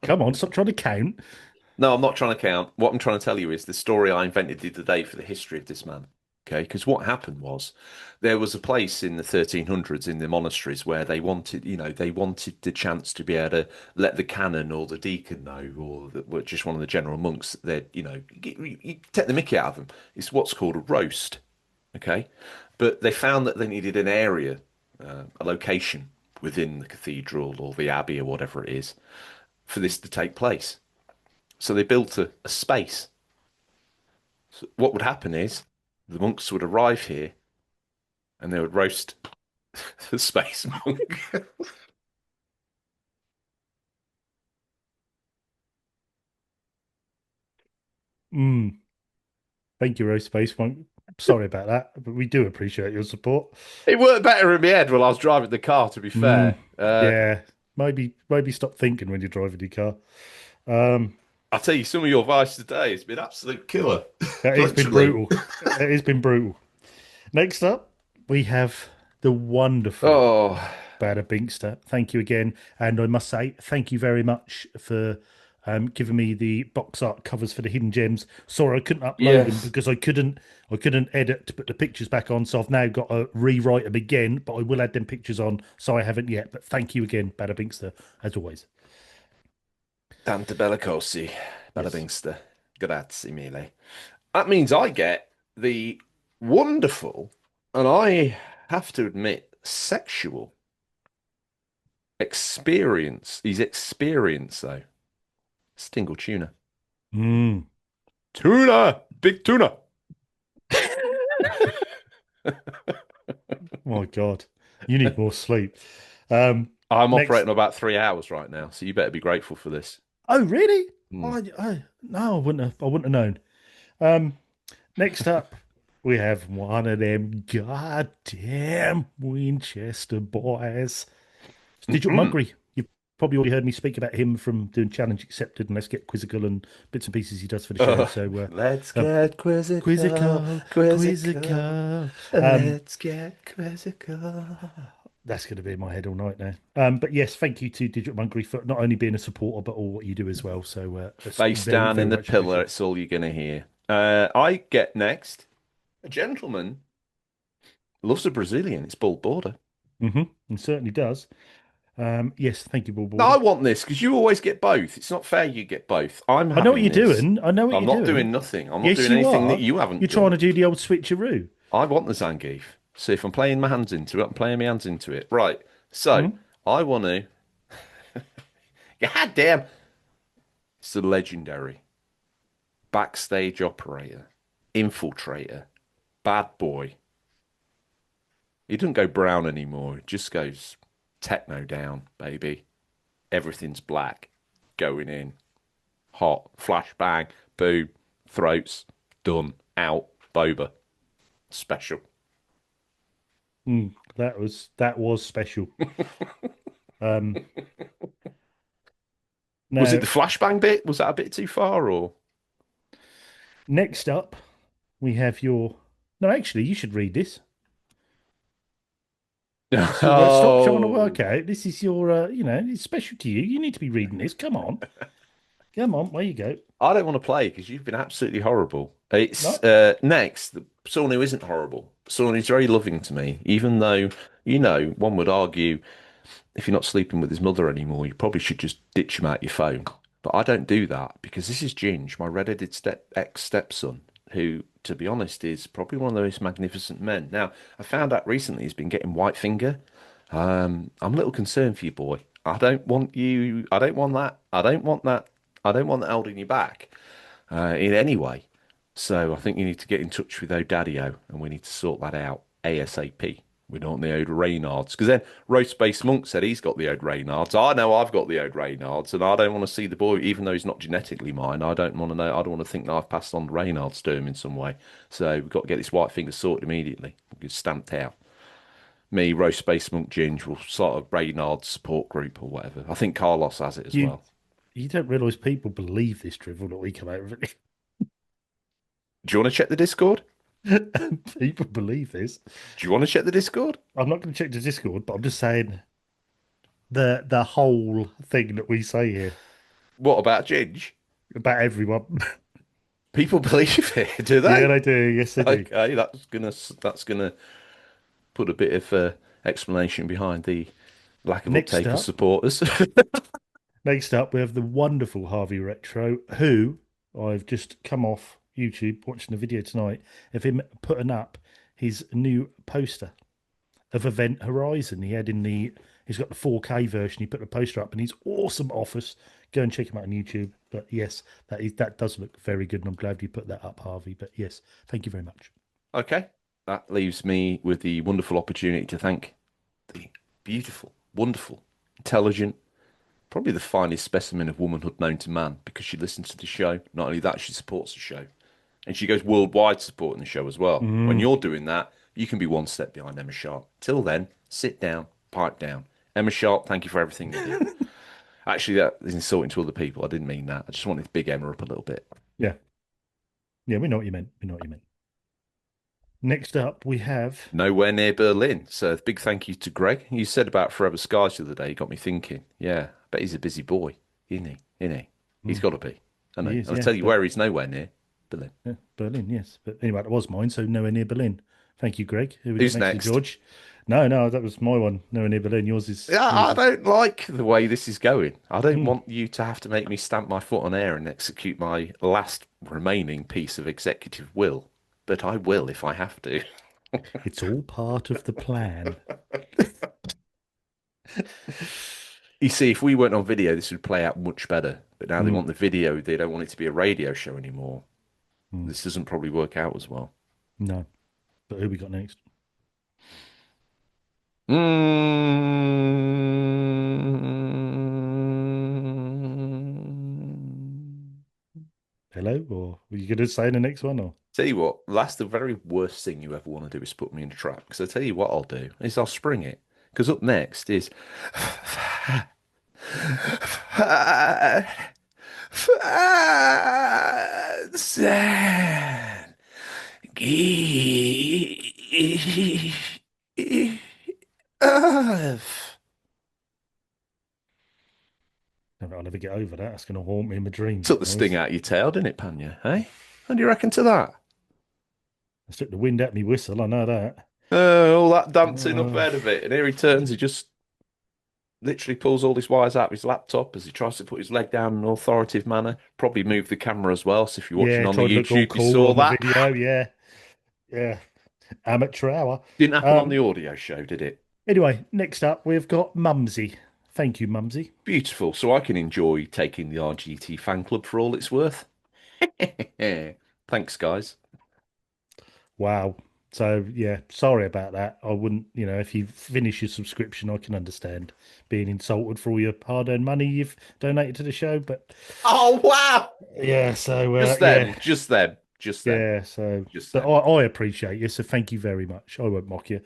Come on. Stop trying to count. No, I'm not trying to count. What I'm trying to tell you is the story I invented the other day for the history of this man. Okay, because what happened was there was a place in the 1300s in the monasteries where they wanted, they wanted the chance to be able to let the canon or the deacon know, or just one of the general monks that you take the mickey out of them. It's what's called a roast. Okay, but they found that they needed an area, a location within the cathedral or the abbey or whatever it is for this to take place. So they built a space. So what would happen is the monks would arrive here and they would roast the space monk. Mm. Thank you, Rose Space One. Sorry about that, but we do appreciate your support. It worked better in my head while I was driving the car, to be Mm. fair. Yeah. Maybe stop thinking when you're driving your car. Um, I'll tell you, some of your advice today has been absolute killer. that has been Literally. brutal. It has been brutal. Next up, we have the wonderful Oh, Bada Binkster. Thank you again. And I must say, thank you very much for giving me the box art covers for the hidden gems. Sorry, I couldn't upload them yes. because I couldn't edit to put the pictures back on. So I've now got to rewrite them again, but I will add them pictures on. So I haven't yet. But thank you again, Bada Binkster, as always. Tante Bellicosi, Yes. Bellabingster. Grazie mille. That means I get the wonderful, and I have to admit, sexual experience. He's experienced, though. Stingle tuna. Mm. Tuna! Big tuna! My God, you need more sleep. I'm Next. operating on about 3 hours right now, so you better be grateful for this. Oh, really? Mm. I no, I wouldn't have. I wouldn't have known. Um, Next up, we have one of them goddamn Winchester boys. It's Digital Mm-mm. Muggery. You've probably already heard me speak about him from doing Challenge Accepted and Let's Get Quizzical and bits and pieces he does for the show. So, Let's um, get quizzical, Quizzical, quizzical. Quizzical. Let's get quizzical. That's going to be in my head all night now. But yes, thank you to Digital Monkery for not only being a supporter, but all what you do as well. So that's Face very, down in very the much pillar. appreciated. It's all you're going to hear. I get next. A gentleman loves a Brazilian. It's Bull Border. It certainly does. Yes, thank you, Ball No, I Border. want this because you always get both. It's not fair you get both. I'm I know what having you're this. doing. I know what I'm you're not doing. doing nothing. I'm not Yes, doing you anything that are. you haven't You're trying done. to do the old switcheroo. I want the Zangief. So if I'm playing my hands into it, I'm playing my hands into it. Right. So Hmm? I want to. God damn. It's the legendary backstage operator, infiltrator, bad boy. He doesn't go brown anymore. It just goes techno down, baby. Everything's black. Going in. Hot. Flashbang. Boom. Throats. Done. Out. Boba. Special. That was special. Um, Was it Now, the flashbang bit? Was that a bit too far or? next up, we have your. No, actually, you should read this. So stop trying to Oh, work out. This is your, it's special to you. You need to be reading this. Come on. Come on. Where you go. I don't want to play because you've been absolutely horrible. It's No. next, someone who isn't horrible, someone who's very loving to me, even though, one would argue if you're not sleeping with his mother anymore, you probably should just ditch him out your phone. But I don't do that because this is Ginge, my redheaded ex-stepson, who, to be honest, is probably one of the most magnificent men. Now, I found out recently he's been getting white finger. I'm a little concerned for you, boy. I don't want you. I don't want that. I don't want that. I don't want that holding you back in any way. So I think you need to get in touch with O'Daddio and we need to sort that out ASAP. We don't want the Ode Reynards. Because then Roast Space Monk said he's got the Ode Reynards. I know I've got the Ode Reynards, and I don't want to see the boy, even though he's not genetically mine. I don't want to know. I don't want to think that I've passed on the Reynards to him in some way. So we've got to get this white finger sorted immediately. Get stamped out. Me, Roast Space Monk, Ginge will sort of Reynards support group or whatever. I think Carlos has it as You well. you don't realise people believe this drivel that we come out with. Do you want to check the Discord? People believe this. Do you want to check the Discord? I'm not going to check the Discord, but I'm just saying the whole thing that we say here What about Ginge? about everyone. People believe it, do Yeah, they? they do. Yes, they do. Okay, that's gonna put a bit of explanation behind the lack of Next uptake of up, supporters. next up, we have the wonderful Harvey Retro, who I've just come off YouTube watching the video tonight of him putting up his new poster of Event Horizon. He's got the 4K version. He put the poster up and he's awesome office. Go and check him out on YouTube. But yes, that does look very good, and I'm glad you put that up, Harvey. But yes, thank you very much. Okay, that leaves me with the wonderful opportunity to thank the beautiful, wonderful, intelligent, probably the finest specimen of womanhood known to man because she listens to the show. Not only that, she supports the show. And she goes worldwide supporting the show as well. When Mm. you're doing that, you can be one step behind Emma Sharp. Till then, sit down, pipe down. Emma Sharp, thank you for everything you do. Actually, that is insulting to other people. I didn't mean that. I just wanted to big Emma up a little bit. Yeah, yeah, we know what you meant. We know what you meant. Next up, we have. Nowhere near Berlin. So big thank you to Greg. You said about Forever Skies the other day. You got me thinking. Yeah, I bet he's a busy boy, isn't he? Isn't he? He's Mm, got to be. I know. he And is, I'll yeah, tell you but where he's nowhere near Berlin. yeah, Berlin, yes. But anyway, that was mine, so nowhere near Berlin. Thank you, Greg. Who we got Who's next to next? George? No, no, that was my one. Nowhere near Berlin. Yours is Yeah, yours I is. don't like the way this is going. I don't Mm, want you to have to make me stamp my foot on air and execute my last remaining piece of executive will, but I will if I have to. it's all part of the plan. You see, if we weren't on video, this would play out much better. But now they Mm, want the video, they don't want it to be a radio show anymore. mm, This doesn't probably work out as well. no, but who we got next? Mm. Hello, or were you going to say the next one? Or Tell you what, that's the very worst thing you ever want to do is put me in a trap. Because I tell you what I'll do is I'll spring it. Because up next is get over that. That's going to haunt me in my dreams Took at the sting night. out of your tail, didn't it, Panya? Hey, how do you reckon to that? I took the wind out me whistle. I know that. All that dancing up Uh, ahead of it, and here he turns. He just literally pulls all his wires out of his laptop as he tries to put his leg down in an authoritative manner. Probably moved the camera as well. So if you're watching yeah, on the tried to look all YouTube, you cool saw on the that. video. Yeah, yeah. Amateur hour. Didn't happen on Um, the audio show, did it? anyway, next up we've got Mumsy. Thank you, Mumsy. Beautiful. So I can enjoy taking the RGT fan club for all it's worth. Thanks, guys. Wow. So yeah, sorry about that. I wouldn't, if you finish your subscription, I can understand being insulted for all your hard-earned money you've donated to the show. But Oh wow! yeah, so Just yeah, them, just them, just them, yeah. So just but them. I appreciate you. So thank you very much. I won't mock you.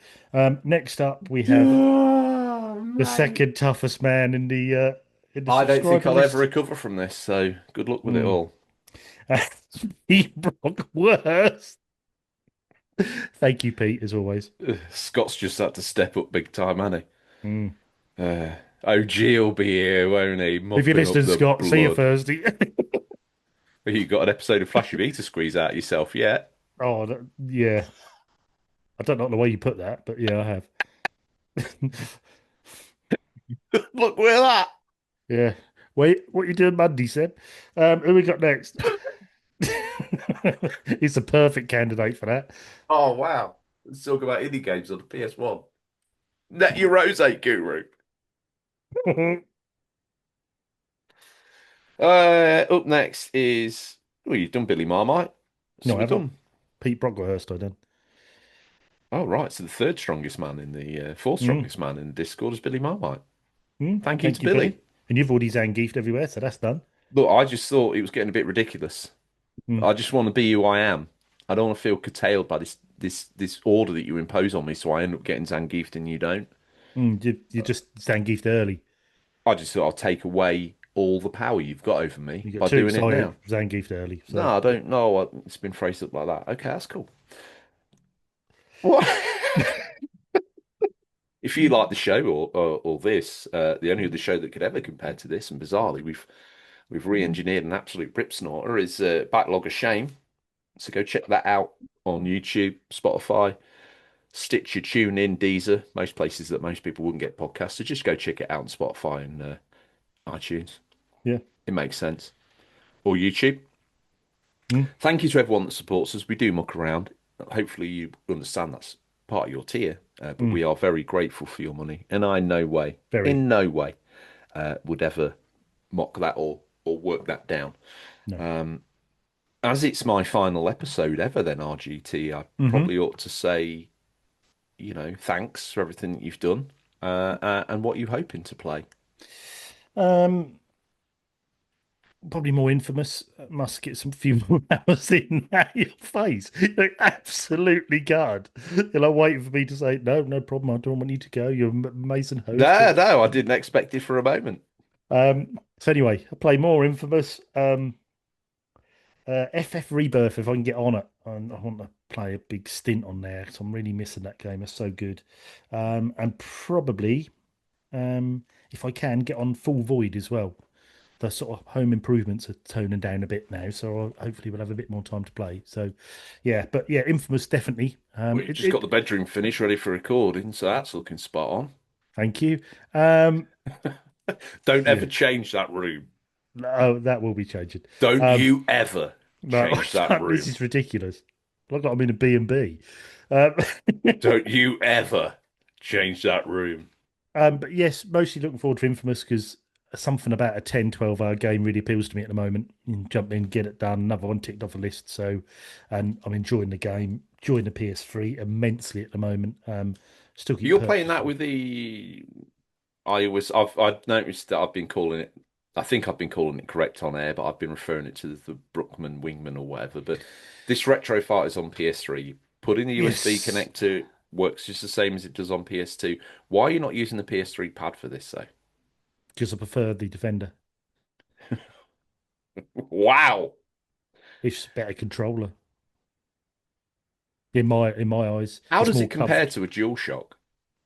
Next up we have Oh, the mate. second toughest man in the I don't think subscriber I'll ever list. recover from this, so good luck with it Mm. all. Pete Brock worst. Thank you, Pete, as always. Scott's just had to step up big time, hasn't Mm. he? OG will be here, won't he? If you're Mopping up listening, the Scott, see you blood. Thursday. You got an episode of Flashy B to squeeze out yourself yet? Oh, yeah. I don't know the way you put that, but yeah, I have. Look where that. Yeah. Wait, what you doing Monday, Seb? Who we got next? He's a perfect candidate for that. Oh wow. Let's talk about indie games on the PS1. Net your rose guru. Up next is you've done Billy Marmite. So No, I we're haven't. done. Pete Brocklehurst, I done. Oh right, so the third strongest man in the fourth Mm, strongest man in the Discord is Billy Marmite. Thank you to thank you, Billy. Billy. And you've already Zangiefed everywhere, so that's done. Look, I just thought it was getting a bit ridiculous. Mm, I just want to be who I am. I don't want to feel curtailed by this order that you impose on me, so I end up getting Zangiefed and you don't. you just Zangiefed early. I just thought I'll take away all the power you've got over me You got by too doing it excited, now. Zangiefed early. So No, I don't know. It's been phrased up like that. Okay, that's cool. What? If you like the show or this, the only other show that could ever compare to this, and bizarrely, we've re-engineered an absolute rip snorter, is Backlog of Shame. So go check that out on YouTube, Spotify, Stitcher, TuneIn, Deezer, most places that most people wouldn't get podcasts. So just go check it out on Spotify and iTunes. yeah. It makes sense. Or YouTube. Mm, Thank you to everyone that supports us. We do muck around. Hopefully you understand that's part of your tier, but mm, we are very grateful for your money, and I very. in no way, would ever mock that or work that down. No. As it's my final episode ever, then RGT, I Hmm. probably ought to say, thanks for everything that you've done, and what you're hoping to play. Um, Probably more infamous. Must get some few more hours in at your face. You're absolutely gutted. You're like waiting for me to say, no, no problem. I don't want you to go. You're an amazing host. No, no, I didn't expect it for a moment. So anyway, I play more infamous. FF Rebirth, if I can get on it. I want to play a big stint on there because I'm really missing that game. It's so good. And probably, if I can, get on Full Void as well. The sort of home improvements are toning down a bit now, so hopefully we'll have a bit more time to play. So, yeah, but yeah, Infamous definitely. We've just got the bedroom finished, ready for recording, so that's looking spot on. Thank you. Um, Don't ever yeah, change that room. oh, that will be changing. Don't Um, you ever no, change that this room. is ridiculous. Look like I'm in a B&B. Um, Don't you ever change that room. but yes, mostly looking forward to Infamous because something about a 10, 12 hour game really appeals to me at the moment. You can jump in, get it done, another one ticked off the list. So, and I'm enjoying the game, enjoying the PS3 immensely at the moment. Still keep You're playing that purchasing. with the I've noticed that I've been calling it I think I've been calling it correct on air, but I've been referring it to the Brookman Wingman or whatever. But this Retro Fight is on PS3. You put in the USB Yes, connector, works just the same as it does on PS2. Why are you not using the PS3 pad for this though? because I prefer the Defender. Wow. It's a better controller in my eyes. How It's does more it compare comfort. to a DualShock?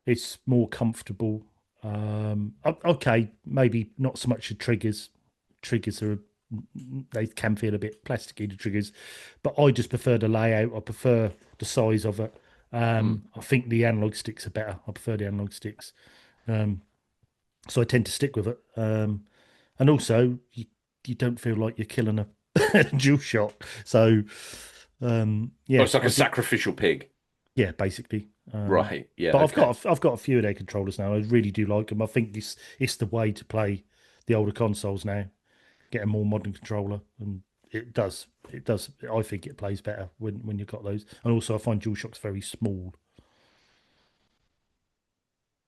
It's more comfortable. Okay, maybe not so much the triggers. triggers are they can feel a bit plasticky, the triggers, but I just prefer the layout. I prefer the size of it. I think the analog sticks are better. I prefer the analog sticks, so I tend to stick with it. And also, you don't feel like you're killing a dual shot. So, Oh, yeah, it's like I a think sacrificial pig. yeah, basically. Right. Yeah. But Okay. I've got a few of their controllers now. I really do like them. I think it's the way to play the older consoles now. Get a more modern controller, and it does. I think it plays better when you've got those. And also, I find DualShock's very small.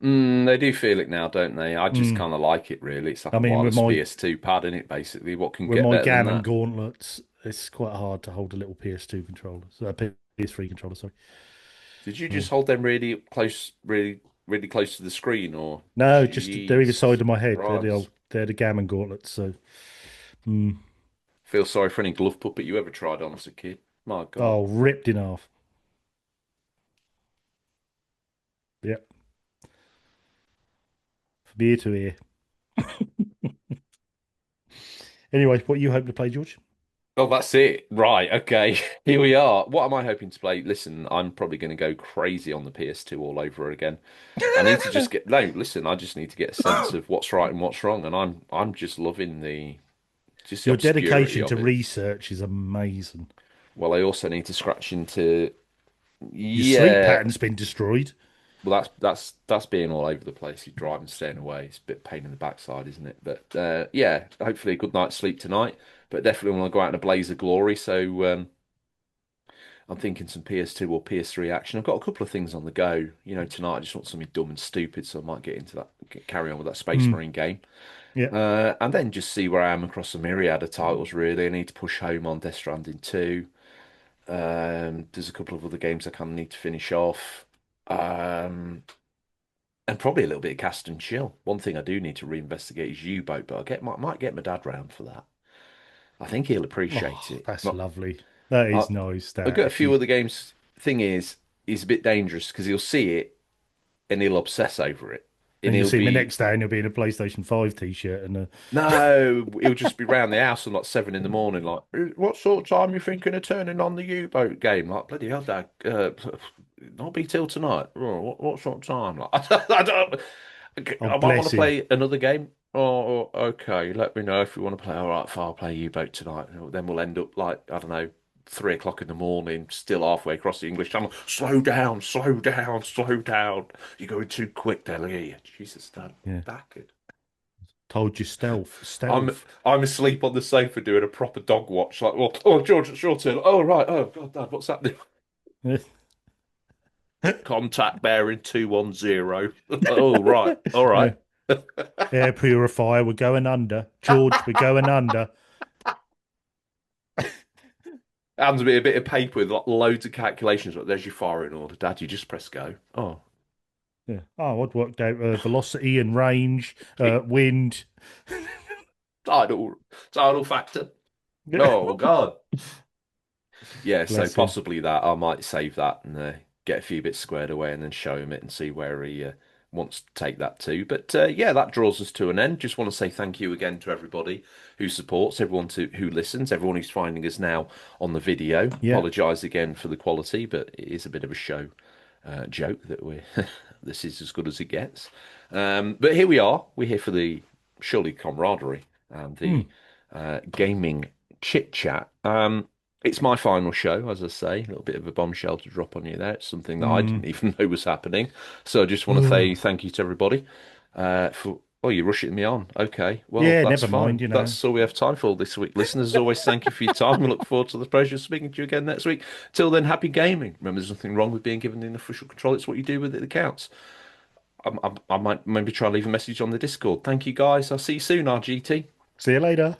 They do feel it now, don't they? I just Mm. kind of like it, really. It's like I a mean, wireless PS2 pad, isn't it, basically? What can with get my better than Gammon that? gauntlets, it's quite hard to hold a little PS2 controller, so a PS3 controller. Sorry. Did you Yeah. just hold them really close, really close to the screen, or No, just they're either side Jesus of my head. Christ? They're the Gammon gauntlets. So, mm. Feel sorry for any glove puppet you ever tried on as a kid. My God. Oh, ripped in half. Yep, from ear to ear. Anyway, what you hope to play, George? Oh, that's it. Right. Okay. Here we are. What am I hoping to play? Listen, I'm probably going to go crazy on the PS2 all over again. I need to just get, no, listen, I just need to get a sense of what's right and what's wrong. And I'm just loving just the Your obscurity dedication of to it. research is amazing. Well, I also need to scratch into, Your sleep yeah. pattern's been destroyed. Well, that's being all over the place. You drive and staying away. It's a bit pain in the backside, isn't it? But yeah, hopefully a good night's sleep tonight. But definitely want to go out in a blaze of glory. So I'm thinking some PS2 or PS3 action. I've got a couple of things on the go. Tonight I just want something dumb and stupid, so I might get into that, carry on with that Space Mm, Marine game, yeah. and then just see where I am across the myriad of titles. Really, I need to push home on Death Stranding 2. There's a couple of other games I kind of need to finish off. Um, and probably a little bit of cast and chill. One thing I do need to reinvestigate is U-boat, but might get my dad round for that. I think he'll appreciate Oh, it. that's Not, lovely. That I, is nice. I've That got a if few you other games. Thing is, he's a bit dangerous because he'll see it and he'll obsess over it, and and you'll he'll see me be next day, and you'll be in a PlayStation 5 t-shirt and a no, he'll just be round the house at like 7 in the morning, like, what sort of time you thinking of turning on the U-boat game? Like, bloody hell, Dad, not be till tonight. Oh, what sort of time? Like, I don't. Okay, oh I might want bless to him. play another game. Okay. Let me know if you want to play. All right, fine, I'll play U-boat tonight. Then we'll end up like, I don't know, 3 o'clock in the morning, still halfway across the English Channel. Slow down, slow down, slow down. You're going too quick, they'll hear you. Jesus, Dad, Yeah. back it. Told you stealth, I'm stealth. I'm asleep on the sofa doing a proper dog watch. Like, well, oh, George, it's your turn. Oh, right. Oh, God, Dad, what's happening? Contact bearing 210. Oh, right. All Yeah. right. Air purifier, we're going under. George, we're going under. Hands me a bit of paper with like, loads of calculations. Like, there's your firing order, Dad. You just press go. Oh, Yeah. Oh, I'd worked out velocity and range, wind. tidal tidal factor. Oh God. Yeah, so Bless him. possibly that I might save that and get a few bits squared away and then show him it and see where he wants to take that to. But yeah, that draws us to an end. Just want to say thank you again to everybody who supports, everyone who listens, everyone who's finding us now on the video. Yeah. Apologise again for the quality, but it is a bit of a show joke that we're this is as good as it gets. But here we are. We're here for the surely camaraderie and the Mm. gaming chit chat. It's my final show, as I say, a little bit of a bombshell to drop on you there. It's something that I Mm. didn't even know was happening. So I just want to say Oh. thank you to everybody for. Oh, you're rushing me on. Okay, well, Yeah, that's never mind, fine. you know. That's all we have time for this week. Listeners, as always, thank you for your time. We look forward to the pleasure of speaking to you again next week. Till then, happy gaming. Remember, there's nothing wrong with being given the official control. It's what you do with it that counts. I might maybe try to leave a message on the Discord. Thank you, guys. I'll see you soon, RGT. See you later.